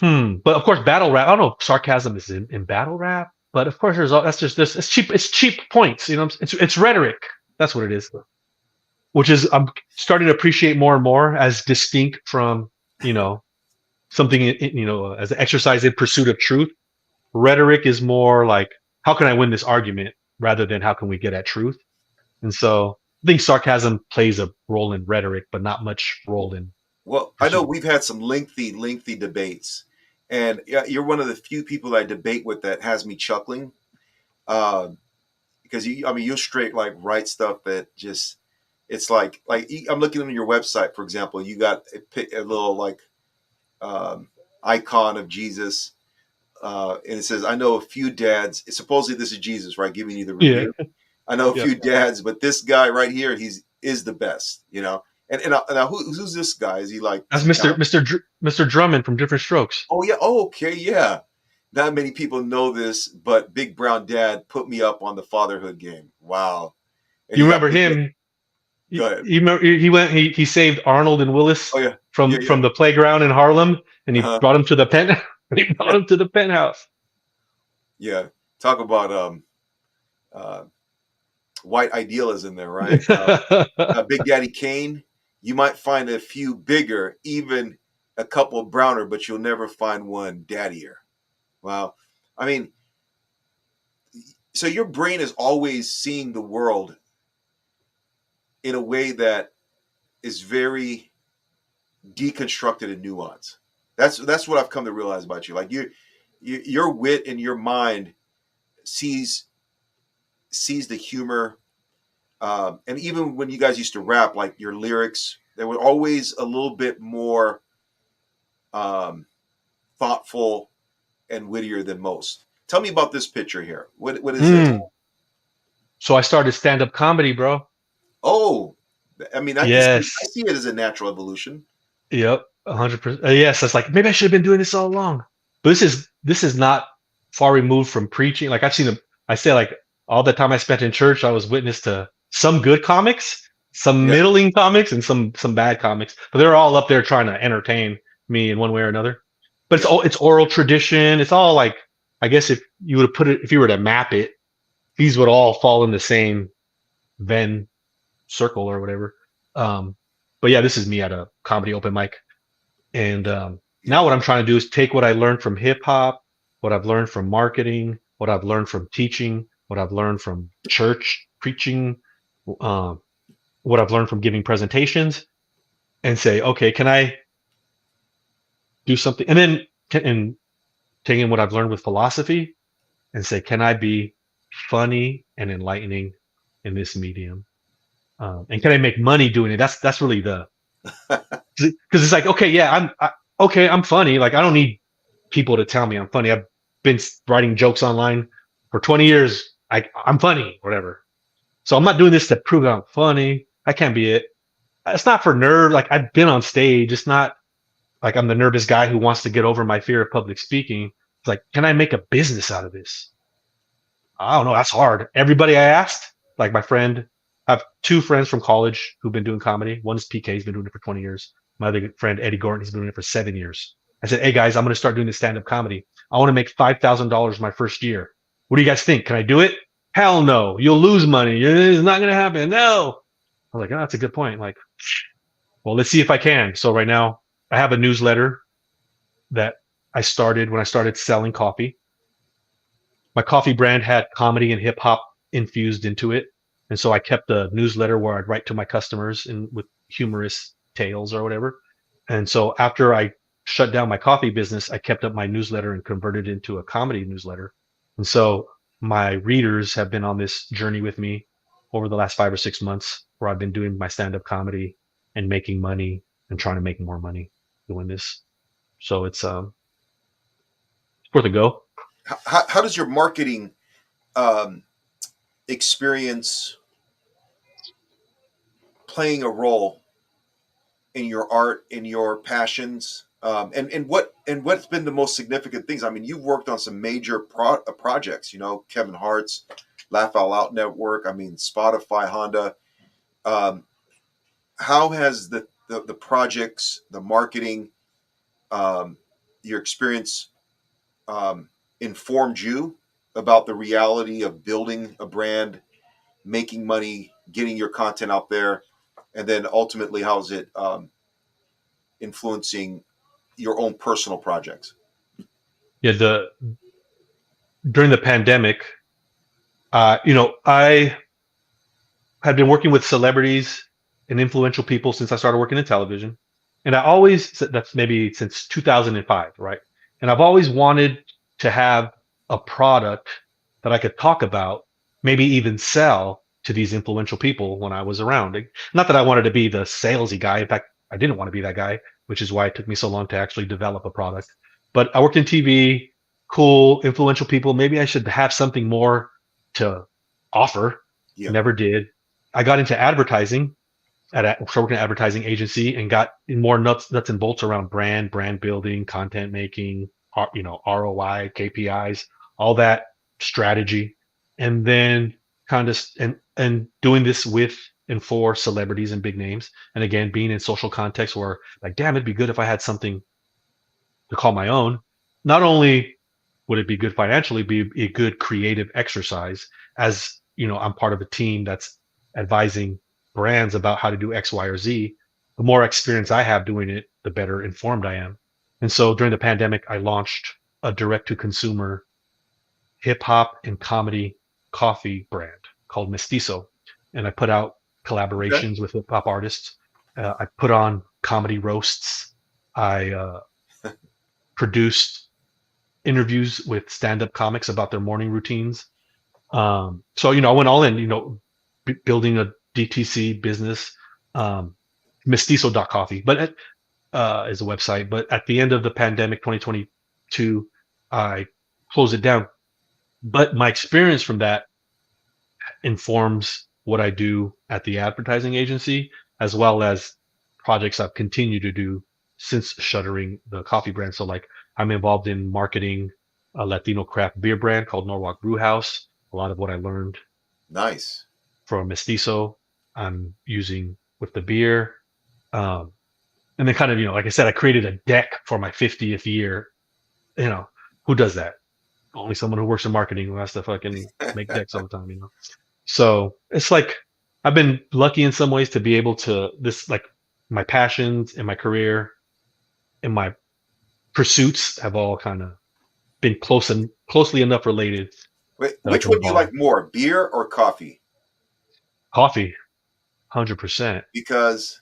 But of course, battle rap. I don't know if sarcasm is in battle rap, but of course, that's just this. It's cheap. It's cheap points. You know, it's rhetoric. That's what it is. Which is I'm starting to appreciate more and more as distinct from you know something as an exercise in pursuit of truth. Rhetoric is more like how can I win this argument rather than how can we get at truth. And so I think sarcasm plays a role in rhetoric, but not much role in Well, I know pursuit. we've had some lengthy debates, and yeah, you're one of the few people I debate with that has me chuckling. Uh, because I mean, you'll straight like write stuff that just, it's like I'm looking on your website, for example, you got a little like um, icon of Jesus, and it says, "I know a few dads." Supposedly, this is Jesus, right? Giving you the Yeah, review. I know a yeah. few dads, but this guy right here, is the best, you know. And who's this guy? Is he like That's some talent? Mr. Drummond from Different Strokes. Oh yeah. Oh okay. Yeah. Not many people know this, but Big Brown Dad put me up on the fatherhood game. Wow. And You you got remember Big. him? Go ahead. He saved Arnold and Oh Willis yeah. Yeah. from Yeah. the playground in Harlem, and he Uh-huh. brought him to the pen. He brought him to the penthouse. Yeah. Talk about uh, white idealism there, right? Big Daddy Kane. You might find a few bigger, even a couple browner, but you'll never find one daddier. Wow. I mean, so your brain is always seeing the world in a way that is very deconstructed and nuanced. That's what I've come to realize about you. Like your wit and your mind sees the humor, and even when you guys used to rap, like your lyrics, they were always a little bit more um, thoughtful and wittier than most. Tell me about this picture here. What is this? Mm. So I started stand up comedy, bro. Oh, I mean, I Yes. see it as a natural evolution. Yep. 100%. Yes. That's like maybe I should have been doing this all along. But this is not far removed from preaching. Like I've seen them. I say like all the time I spent in church, I was witness to some good comics, some Yeah, middling comics, and some bad comics. But they're all up there trying to entertain me in one way or another. But yeah, it's oral tradition. It's all like I guess if you were to map it, these would all fall in the same Venn circle or whatever. Um, but yeah, this is me at a comedy open mic. And yeah. now what I'm trying to do is take what I learned from hip hop, what I've learned from marketing, what I've learned from teaching, what I've learned from church preaching, um, what I've learned from giving presentations, and say, okay, can I do something? And then and taking what I've learned with philosophy and say, can I be funny and enlightening in this medium? And can I make money doing it? That's really the because it's like okay, yeah, I'm funny. Like I don't need people to tell me I'm funny. I've been writing jokes online for 20 years. I'm funny, whatever. So I'm not doing this to prove that I'm funny. I can't be it. It's not for nerve. Like I've been on stage. It's not like I'm the nervous guy who wants to get over my fear of public speaking. It's like, can I make a business out of this? I don't know. That's hard. Everybody I asked, like my friend, I have two friends from college who've been doing comedy. One is PK, he's been doing it for 20 years. My other friend, Eddie Gordon, he's been doing it for 7 years. I said, hey guys, I'm going to start doing this stand up comedy. I want to make $5,000 my first year. What do you guys think? Can I do it? Hell no. You'll lose money. It's not going to happen. No. I was like, oh, that's a good point. Like, well, let's see if I can. So right now, I have a newsletter that I started when I started selling coffee. My coffee brand had comedy and hip hop infused into it. And so I kept a newsletter where I'd write to my customers and with humorous tales or whatever. And so after I shut down my coffee business, I kept up my newsletter and converted it into a comedy newsletter. And so my readers have been on this journey with me over the last 5 or 6 months where I've been doing my stand-up comedy and making money and trying to make more money doing this. So it's worth a go. How does your marketing um, experience playing a role in your art, in your passions? And what's been the most significant things? I mean, you've worked on some major projects. You know, Kevin Hart's Laugh Out Loud Network. I mean, Spotify, Honda. Um, how has the projects, the marketing, your experience informed you about the reality of building a brand, making money, getting your content out there, and then ultimately, how is it influencing your own personal projects? Yeah, the during the pandemic, I had been working with celebrities and influential people since I started working in television. And I always, that's maybe since 2005, right? And I've always wanted to have a product that I could talk about, maybe even sell to these influential people when I was around. Not that I wanted to be the salesy guy. In fact, I didn't want to be that guy, which is why it took me so long to actually develop a product. But I worked in TV, cool, influential people. Maybe I should have something more to offer. Yeah. Never did. I got into advertising started working at an advertising agency and got more nuts and bolts around brand building, content making, ROI, KPIs, all that strategy, and then kind of and doing this with and for celebrities and big names. And again, being in social context where like, damn, it'd be good if I had something to call my own. Not only would it be good financially, be a good creative exercise as I'm part of a team that's advising brands about how to do X, Y, or Z. The more experience I have doing it, the better informed I am. And so during the pandemic, I launched a direct to consumer hip hop and comedy coffee brand called Mestizo. And I put out Okay. collaborations with hip hop artists. I put on comedy roasts. I produced interviews with stand-up comics about their morning routines. So I went all in. Building a DTC business, mestizo.coffee, but is a website. But at the end of the pandemic, 2022, I closed it down. But my experience from that informs what I do at the advertising agency, as well as projects I've continued to do since shuttering the coffee brand. So like I'm involved in marketing a Latino craft beer brand called Norwalk Brew House. A lot of what I learned Nice. from Mestizo I'm using with the beer. Um, and then kind of, like I said, I created a deck for my 50th year. Who does that? Only someone who works in marketing who has to fucking make decks all the time. So it's like I've been lucky in some ways to be able to this like my passions and my career and my pursuits have all kind of been closely enough related Wait, that I which can one do you evolve. like more, beer or coffee? Coffee, 100%. Because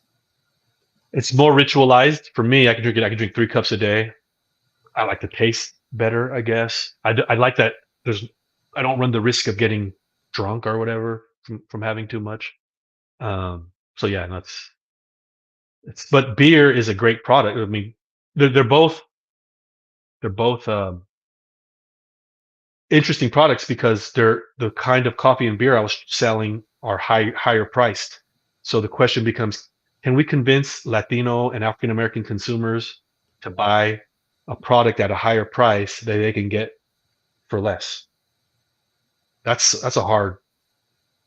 It's more ritualized for me. I can drink it. I can drink 3 cups a day. I like the taste better, I guess. I like that. I don't run the risk of getting drunk or whatever from having too much. So yeah, but beer is a great product. I mean, they're both interesting products because they're the kind of coffee and beer I was selling are higher priced. So the question becomes, can we convince Latino and African American consumers to buy a product at a higher price that they can get for less? That's a hard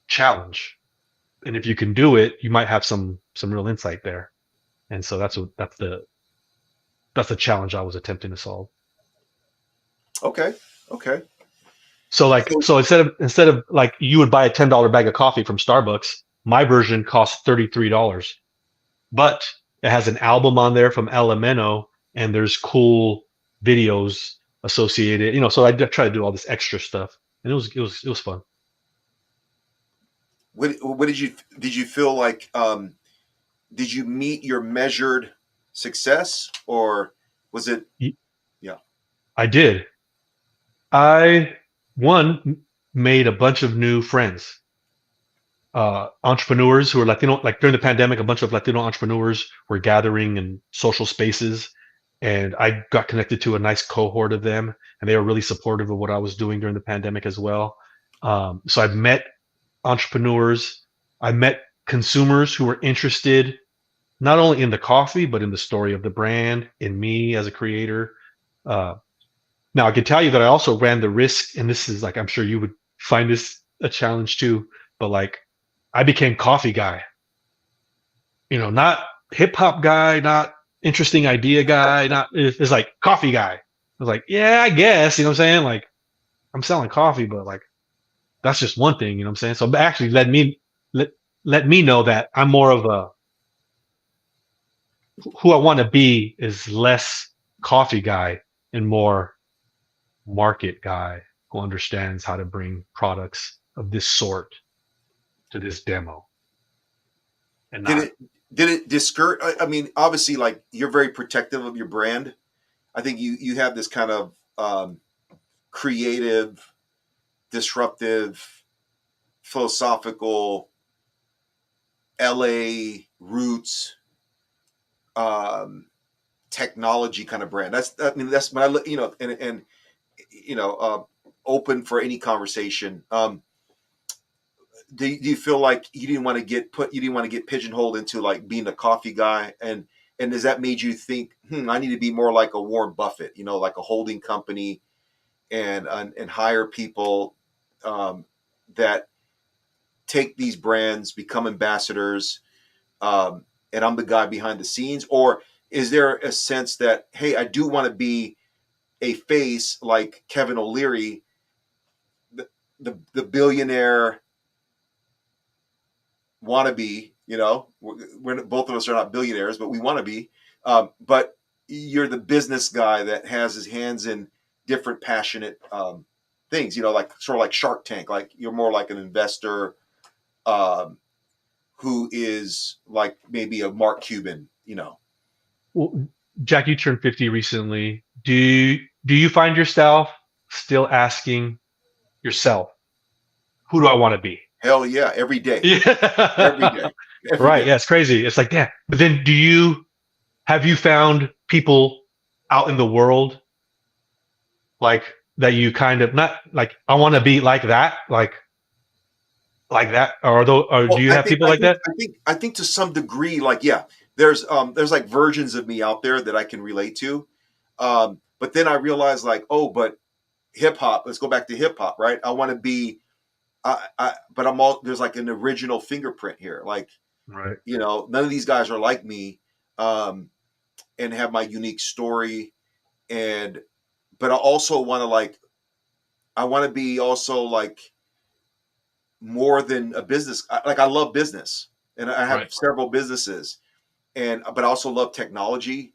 challenge. And if you can do it, you might have some real insight there. And so that's the challenge I was attempting to solve. okay, okay. So So instead of like you would buy a $10 bag of coffee from Starbucks, my version costs $33. But it has an album on there from Elemento and there's cool videos associated, so I try to do all this extra stuff. And it was fun. what did you feel like? Did you meet your measured success, or was it? Yeah. I did. I made a bunch of new friends, entrepreneurs who are Latino. Like during the pandemic, a bunch of Latino entrepreneurs were gathering in social spaces, and I got connected to a nice cohort of them, and they were really supportive of what I was doing during the pandemic as well. So I met entrepreneurs, I met consumers who were interested not only in the coffee, but in the story of the brand, in me as a creator. Uh, Now, I can tell you that I also ran the risk, and this is like, I'm sure you would find this a challenge too, but like, I became coffee guy, not hip hop guy, not interesting idea guy, not, it's like coffee guy. I was like, yeah, I guess, you know what I'm saying? Like, I'm selling coffee, but like, that's just one thing, you know what I'm saying? So it actually let, let me know that I'm more of a, who I want to be is less coffee guy and more market guy who understands how to bring products of this sort to this demo and Did not it did it discourage? I mean, obviously, like you're very protective of your brand. I think you have this kind of creative, disruptive, philosophical LA roots um, technology kind of brand. I mean that's when I look, and open for any conversation. Do you feel like you didn't want to get pigeonholed into like being a coffee guy, and does that made you think, I need to be more like a Warren Buffett, like a holding company and hire people that take these brands, become ambassadors, and I'm the guy behind the scenes? Or is there a sense that, hey, I do want to be a face like Kevin O'Leary, the billionaire wannabe? We're both of us are not billionaires, but we want to be. But you're the business guy that has his hands in different passionate things. Like sort of like Shark Tank. Like you're more like an investor um, who is like maybe a Mark Cuban. well, Jack, you turned 50 recently. Do you find yourself still asking yourself, who do I want to be? Hell yeah, every day, every Yeah. day, every Right. day. Yeah, it's crazy. It's like, yeah. But then have you found people out in the world like that you kind of not like, I want to be like that? Or do Well, you I have think people I like think that? I think I think to some degree, like yeah, there's like versions of me out there that I can relate to, but then I realized like, oh, but hip hop. Let's go back to hip hop, right? I want to be, but I'm all there's like an original fingerprint here. Like Right. none of these guys are like me, um, and have my unique story, and but I also want to I want to be also like more than a business. Like I love business, and I have Right. several businesses, but I also love technology.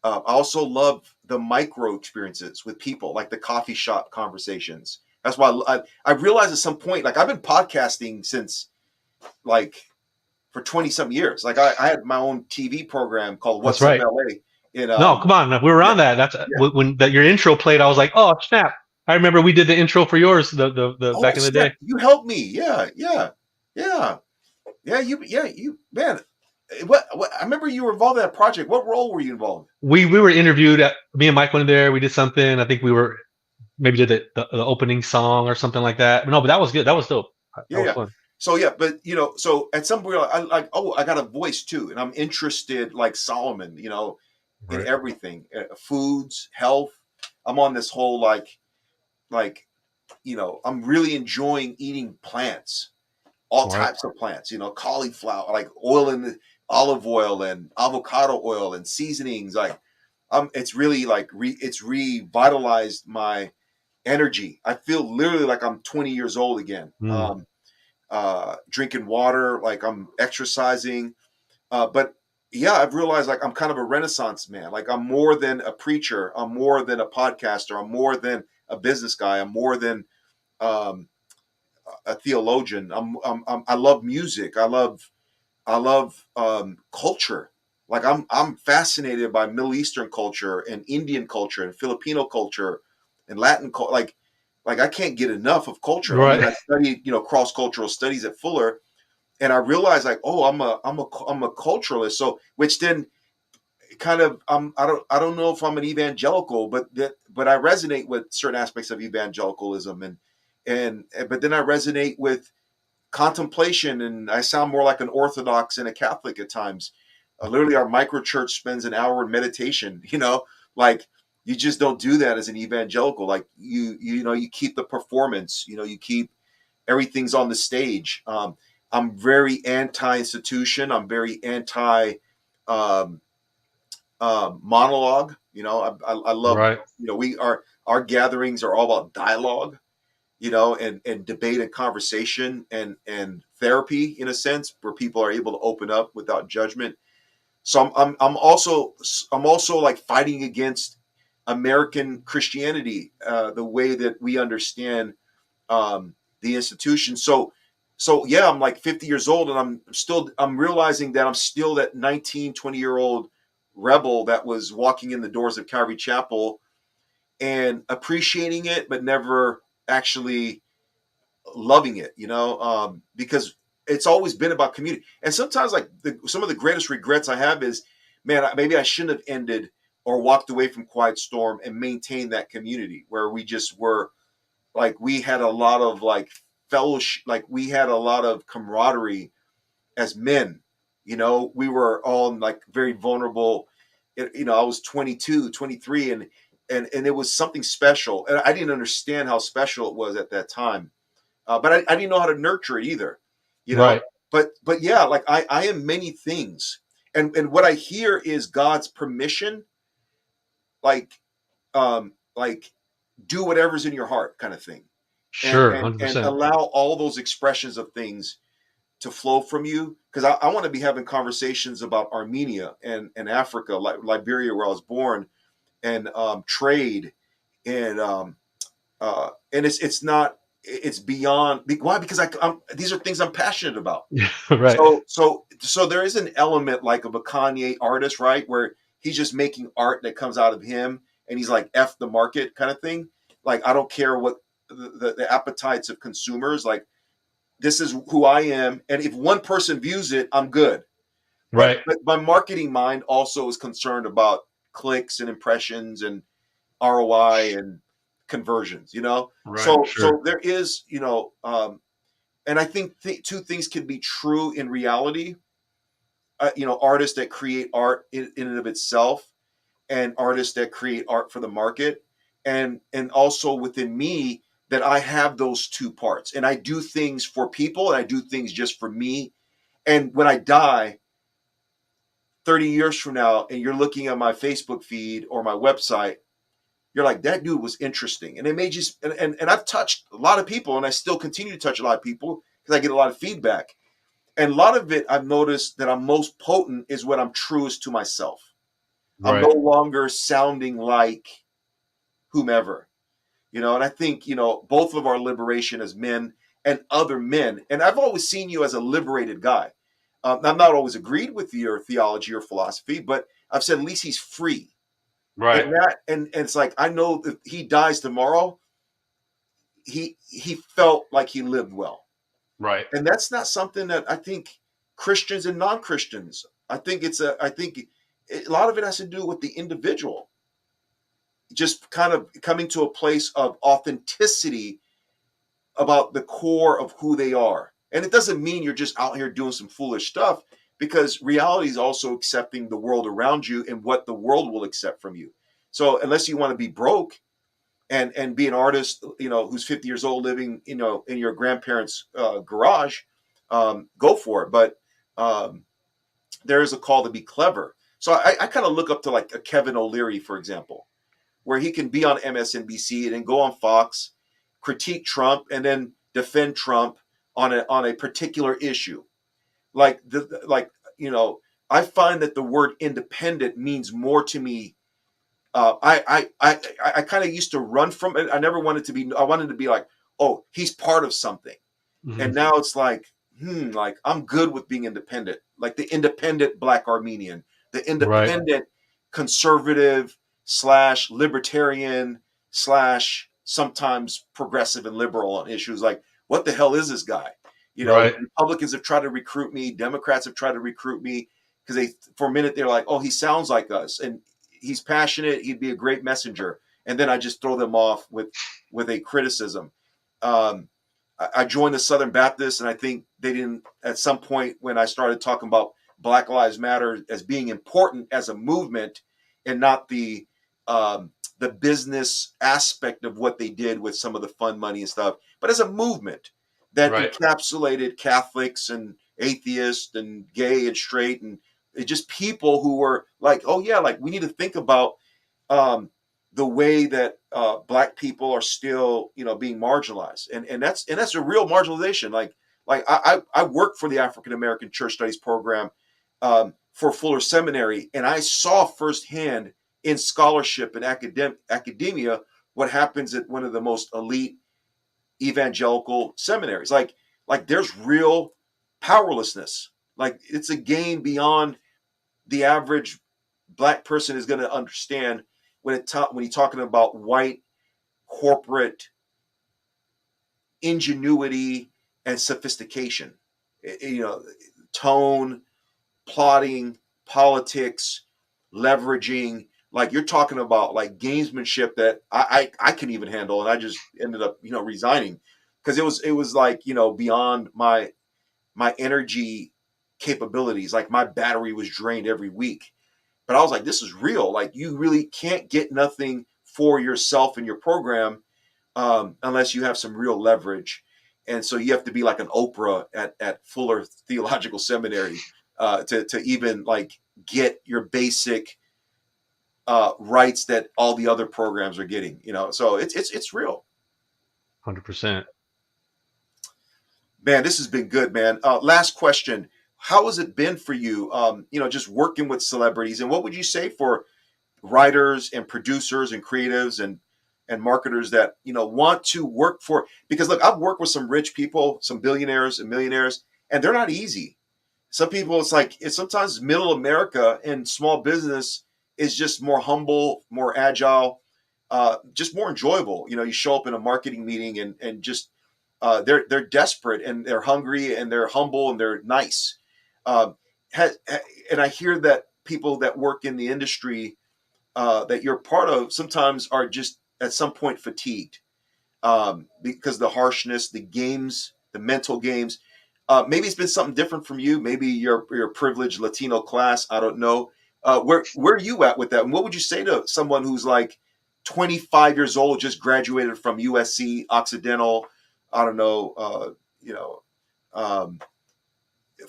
I also love the micro experiences with people, like the coffee shop conversations. That's why I realized at some point, like I've been podcasting since like for 20 some years. Like I had my own TV program called That's What's Up right. LA. And No, come on. We were yeah, on that. That's yeah. when that your intro played. I was like, oh snap! I remember we did the intro for yours the Oh back in the snap! day. You helped me. Yeah, yeah, yeah, you man. What I remember you were involved in that project. What role were you involved? We were interviewed at me and Mike went in there. We did something. I think we were maybe did the opening song or something like that. No, but that was good. That was dope. Yeah, That was yeah. fun. So yeah, but so at some point I like, oh, I got a voice too, and I'm interested like Solomon, in Right. everything, foods, health. I'm on this whole like I'm really enjoying eating plants, all Right. types of plants, cauliflower, like oil and olive oil and avocado oil and seasonings. Like, it's really like it's revitalized my energy. I feel literally like I'm 20 years old again. Mm. Drinking water, like I'm exercising. But yeah, I've realized like I'm kind of a renaissance man. Like I'm more than a preacher. I'm more than a podcaster. I'm more than a business guy. I'm more than um, a theologian. I love music. I love culture. Like I'm fascinated by Middle Eastern culture and Indian culture and Filipino culture and Latin culture. Like I can't get enough of culture. I mean, Right. I studied cross cultural studies at Fuller, and I realized like, oh, I'm a culturalist. So which then kind of I don't know if I'm an evangelical, but I resonate with certain aspects of evangelicalism, and but then I resonate with contemplation, and I sound more like an Orthodox and a Catholic at times. Literally, our micro church spends an hour in meditation. Like you just don't do that as an evangelical. Like you keep the performance. You keep everything's on the stage. I'm very anti-institution. I'm very anti um, monologue. I love. Right. Our gatherings are all about dialogue. And debate and conversation and therapy in a sense where people are able to open up without judgment. So I'm also like fighting against American Christianity, the way that we understand the institution. So yeah, I'm like 50 years old, and I'm realizing that I'm still that 19, 20-year-old rebel that was walking in the doors of Calvary Chapel and appreciating it, but never actually loving it, because it's always been about community. And sometimes, like some of the greatest regrets I have is, man, maybe I shouldn't have ended or walked away from Quiet Storm and maintained that community where we just were like, we had a lot of like fellowship, like we had a lot of camaraderie as men. We were all like very vulnerable. I was 22, 23, and it was something special. And I didn't understand how special it was at that time. But I didn't know how to nurture it either, you know. Right. But yeah, like I am many things, and what I hear is God's permission, like do whatever's in your heart, kind of thing, and Sure. and and 100%. allow all those expressions of things to flow from you. Because I want to be having conversations about Armenia and Africa, like Liberia, where I was born, and trade, and it's not, it's beyond. Why? Because these are things I'm passionate about. Right. So there is an element like of a Kanye artist, right, where he's just making art that comes out of him, and he's like F the market kind of thing. Like I don't care what the appetites of consumers. Like this is who I am, and if one person views it, I'm good. But Right. but my marketing mind also is concerned about clicks and impressions and ROI and conversions. Right. So Sure. there is, and I think two things can be true in reality. Artists that create art in and of itself, and artists that create art for the market, and also within me, that I have those two parts, and I do things for people, and I do things just for me. And when I die 30 years from now, and you're looking at my Facebook feed or my website, you're like, that dude was interesting. And it may just, and I've touched a lot of people, and I still continue to touch a lot of people because I get a lot of feedback. And a lot of it, I've noticed that I'm most potent is when I'm truest to myself. I'm no Right. longer sounding like whomever, and I think, both of our liberation as men and other men, and I've always seen you as a liberated guy. I've not always agreed with your theology or philosophy, but I've said at least he's free. Right. And it's like, I know that he dies tomorrow, he felt like he lived well. Right. And that's not something that I think Christians and non-Christians, I think a lot of it has to do with the individual just kind of coming to a place of authenticity about the core of who they are. And it doesn't mean you're just out here doing some foolish stuff, because reality is also accepting the world around you and what the world will accept from you. So unless you want to be broke and be an artist, who's 50 years old living, in your grandparents' garage, go for it. But there is a call to be clever. So I kind of look up to like a Kevin O'Leary, for example, where he can be on MSNBC and then go on Fox, critique Trump, and then defend Trump on a particular issue. I find that the word independent means more to me. I kind of used to run from it. I never wanted to be. I wanted to be like, oh, he's part of something. Hmm. And now it's like, like I'm good with being independent, like the independent Black Armenian, the Right. independent conservative slash libertarian slash sometimes progressive and liberal on issues. Like, what the hell is this guy? Right. Republicans have tried to recruit me, Democrats have tried to recruit me, because for a minute they're like, oh, he sounds like us, and he's passionate, he'd be a great messenger, and then I just throw them off with a criticism. I joined the Southern Baptists, and I think they didn't, at some point when I started talking about Black Lives Matter as being important as a movement, and not the business aspect of what they did with some of the fund money and stuff, but as a movement that Right. encapsulated Catholics and atheists and gay and straight, and just people who were like, oh yeah, like we need to think about um, the way that Black people are still, being marginalized, and that's a real marginalization. Like I work for the African American Church Studies program for Fuller Seminary, and I saw firsthand in scholarship and academia what happens at one of the most elite evangelical seminaries. Like there's real powerlessness. Like it's a game beyond the average Black person is going to understand when you're talking about white corporate ingenuity and sophistication. Tone, plotting, politics, leveraging. Like you're talking about like gamesmanship that I couldn't even handle, and I just ended up resigning because it was like beyond my energy capabilities. Like my battery was drained every week. But I was like, this is real. Like you really can't get nothing for yourself and your program unless you have some real leverage. And so you have to be like an Oprah at Fuller Theological Seminary to even like get your basic rights that all the other programs are getting. So it's real. 100%. Man, this has been good, man. Last question. How has it been for you, just working with celebrities? And what would you say for writers and producers and creatives and marketers that want to work for? Because look, I've worked with some rich people, some billionaires and millionaires, and they're not easy. Some people, it's sometimes middle America and small business is just more humble, more agile, just more enjoyable. You show up in a marketing meeting and just they're desperate and they're hungry and they're humble and they're nice. Um, and I hear that people that work in the industry that you're part of sometimes are just at some point fatigued because the harshness, the games, the mental games. Maybe it's been something different from you. Maybe you're a privileged Latino class. I don't know. Where are you at with that? And what would you say to someone who's like 25 years old, just graduated from USC, Occidental, I don't know, um,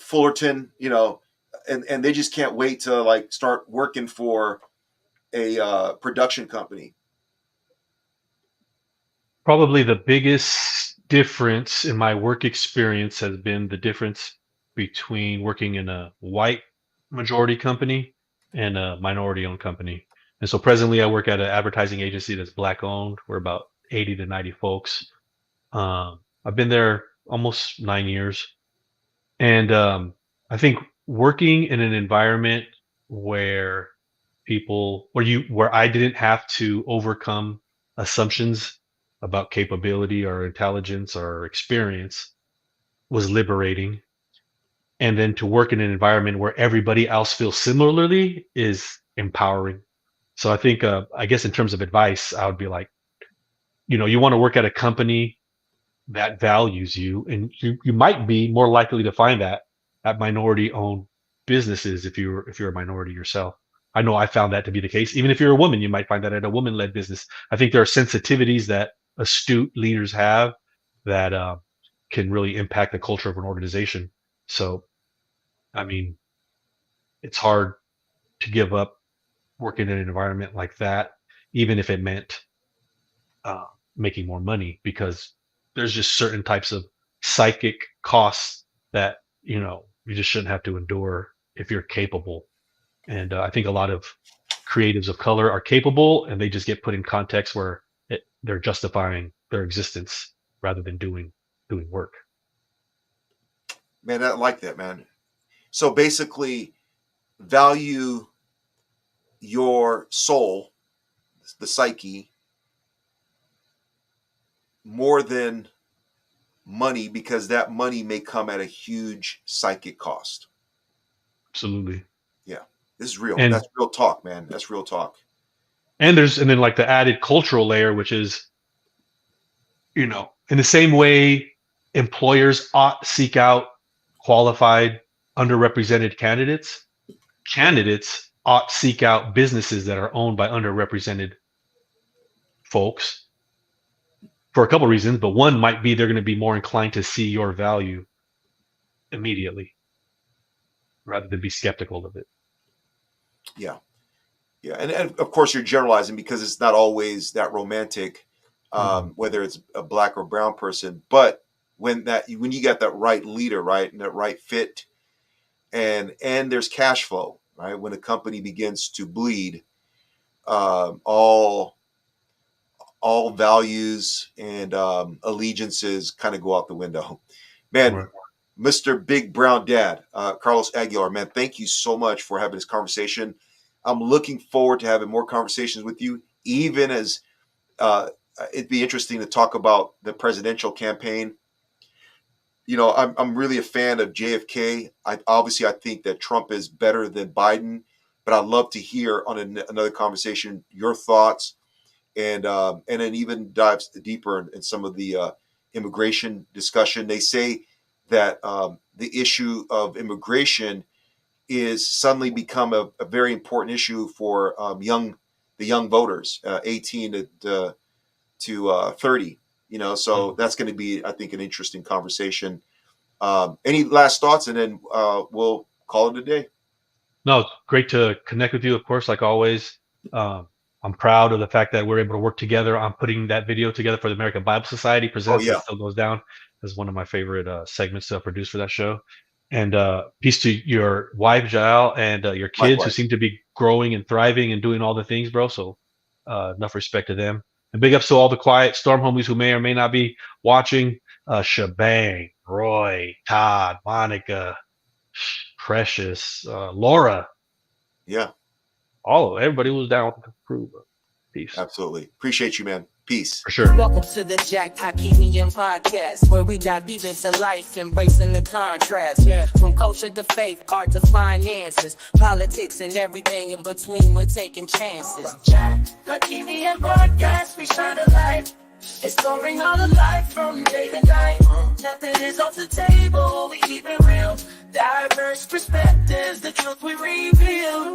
Fullerton, and they just can't wait to like start working for a production company? Probably the biggest difference in my work experience has been the difference between working in a white majority company and a minority owned company. And so presently I work at an advertising agency that's black owned. We're about 80 to 90 folks. I've been there almost 9 years. And I think working in an environment where where I didn't have to overcome assumptions about capability or intelligence or experience was liberating. And then to work in an environment where everybody else feels similarly is empowering. So I think, I guess in terms of advice, I would be like, you want to work at a company that values you, and you might be more likely to find that at minority owned businesses if you're a minority yourself. I know I found that to be the case. Even if you're a woman, you might find that at a woman led business. I think there are sensitivities that astute leaders have that can really impact the culture of an organization. So I mean, it's hard to give up working in an environment like that, even if it meant uh, making more money, because there's just certain types of psychic costs that you just shouldn't have to endure if you're capable. And I think a lot of creatives of color are capable, and they just get put in context where they're justifying their existence rather than doing work. Man, I like that, man. So basically, value your soul, the psyche, more than money, because that money may come at a huge psychic cost. Absolutely. Yeah, this is real. And That's real talk, man. That's real talk. and then like the added cultural layer, which is in the same way employers ought seek out qualified underrepresented candidates ought seek out businesses that are owned by underrepresented folks for a couple reasons, but one might be they're going to be more inclined to see your value immediately rather than be skeptical of it. Yeah. Yeah. And of course, you're generalizing because it's not always that romantic, whether it's a black or brown person. But when you got that right leader, right, and that right fit, and there's cash flow, right, when a company begins to bleed, all values and allegiances kind of go out the window. Man, Right. Mr. Big Brown Dad, Carlos Aguilar, man, thank you so much for having this conversation. I'm looking forward to having more conversations with you, even as it'd be interesting to talk about the presidential campaign. You know, I'm really a fan of JFK. I think that Trump is better than Biden, but I'd love to hear on another conversation your thoughts, and then even dives deeper in some of the immigration discussion. They say that the issue of immigration is suddenly become a very important issue for the young voters, 18 to 30. You know, so that's going to be, I think, an interesting conversation. Any last thoughts, and then we'll call it a day. No, it's great to connect with you, of course, like always. I'm proud of the fact that we're able to work together on putting that video together for the American Bible Society Oh Presents. yeah, That still goes down as one of my favorite segments to produce for that show. And peace to your wife, Jael, and your kids who likewise. seem to be growing and thriving and doing all the things, bro. So enough respect to them. And big ups to all the quiet storm homies who may or may not be watching. Shebang, Roy, Todd, Monica, Precious, Laura. Yeah, Everybody was down with the crew, bro. Peace. absolutely. Appreciate you, man. Peace. For sure. Welcome to the Jack Hakimian podcast, where we dive deep into life, embracing the contrast. From culture to faith, art to finances, politics and everything in between. We're taking chances. Jack Hakimian podcast, we shine a light, exploring all the life from day to night. Nothing is off the table, we keep it real. Diverse perspectives, the truth we reveal.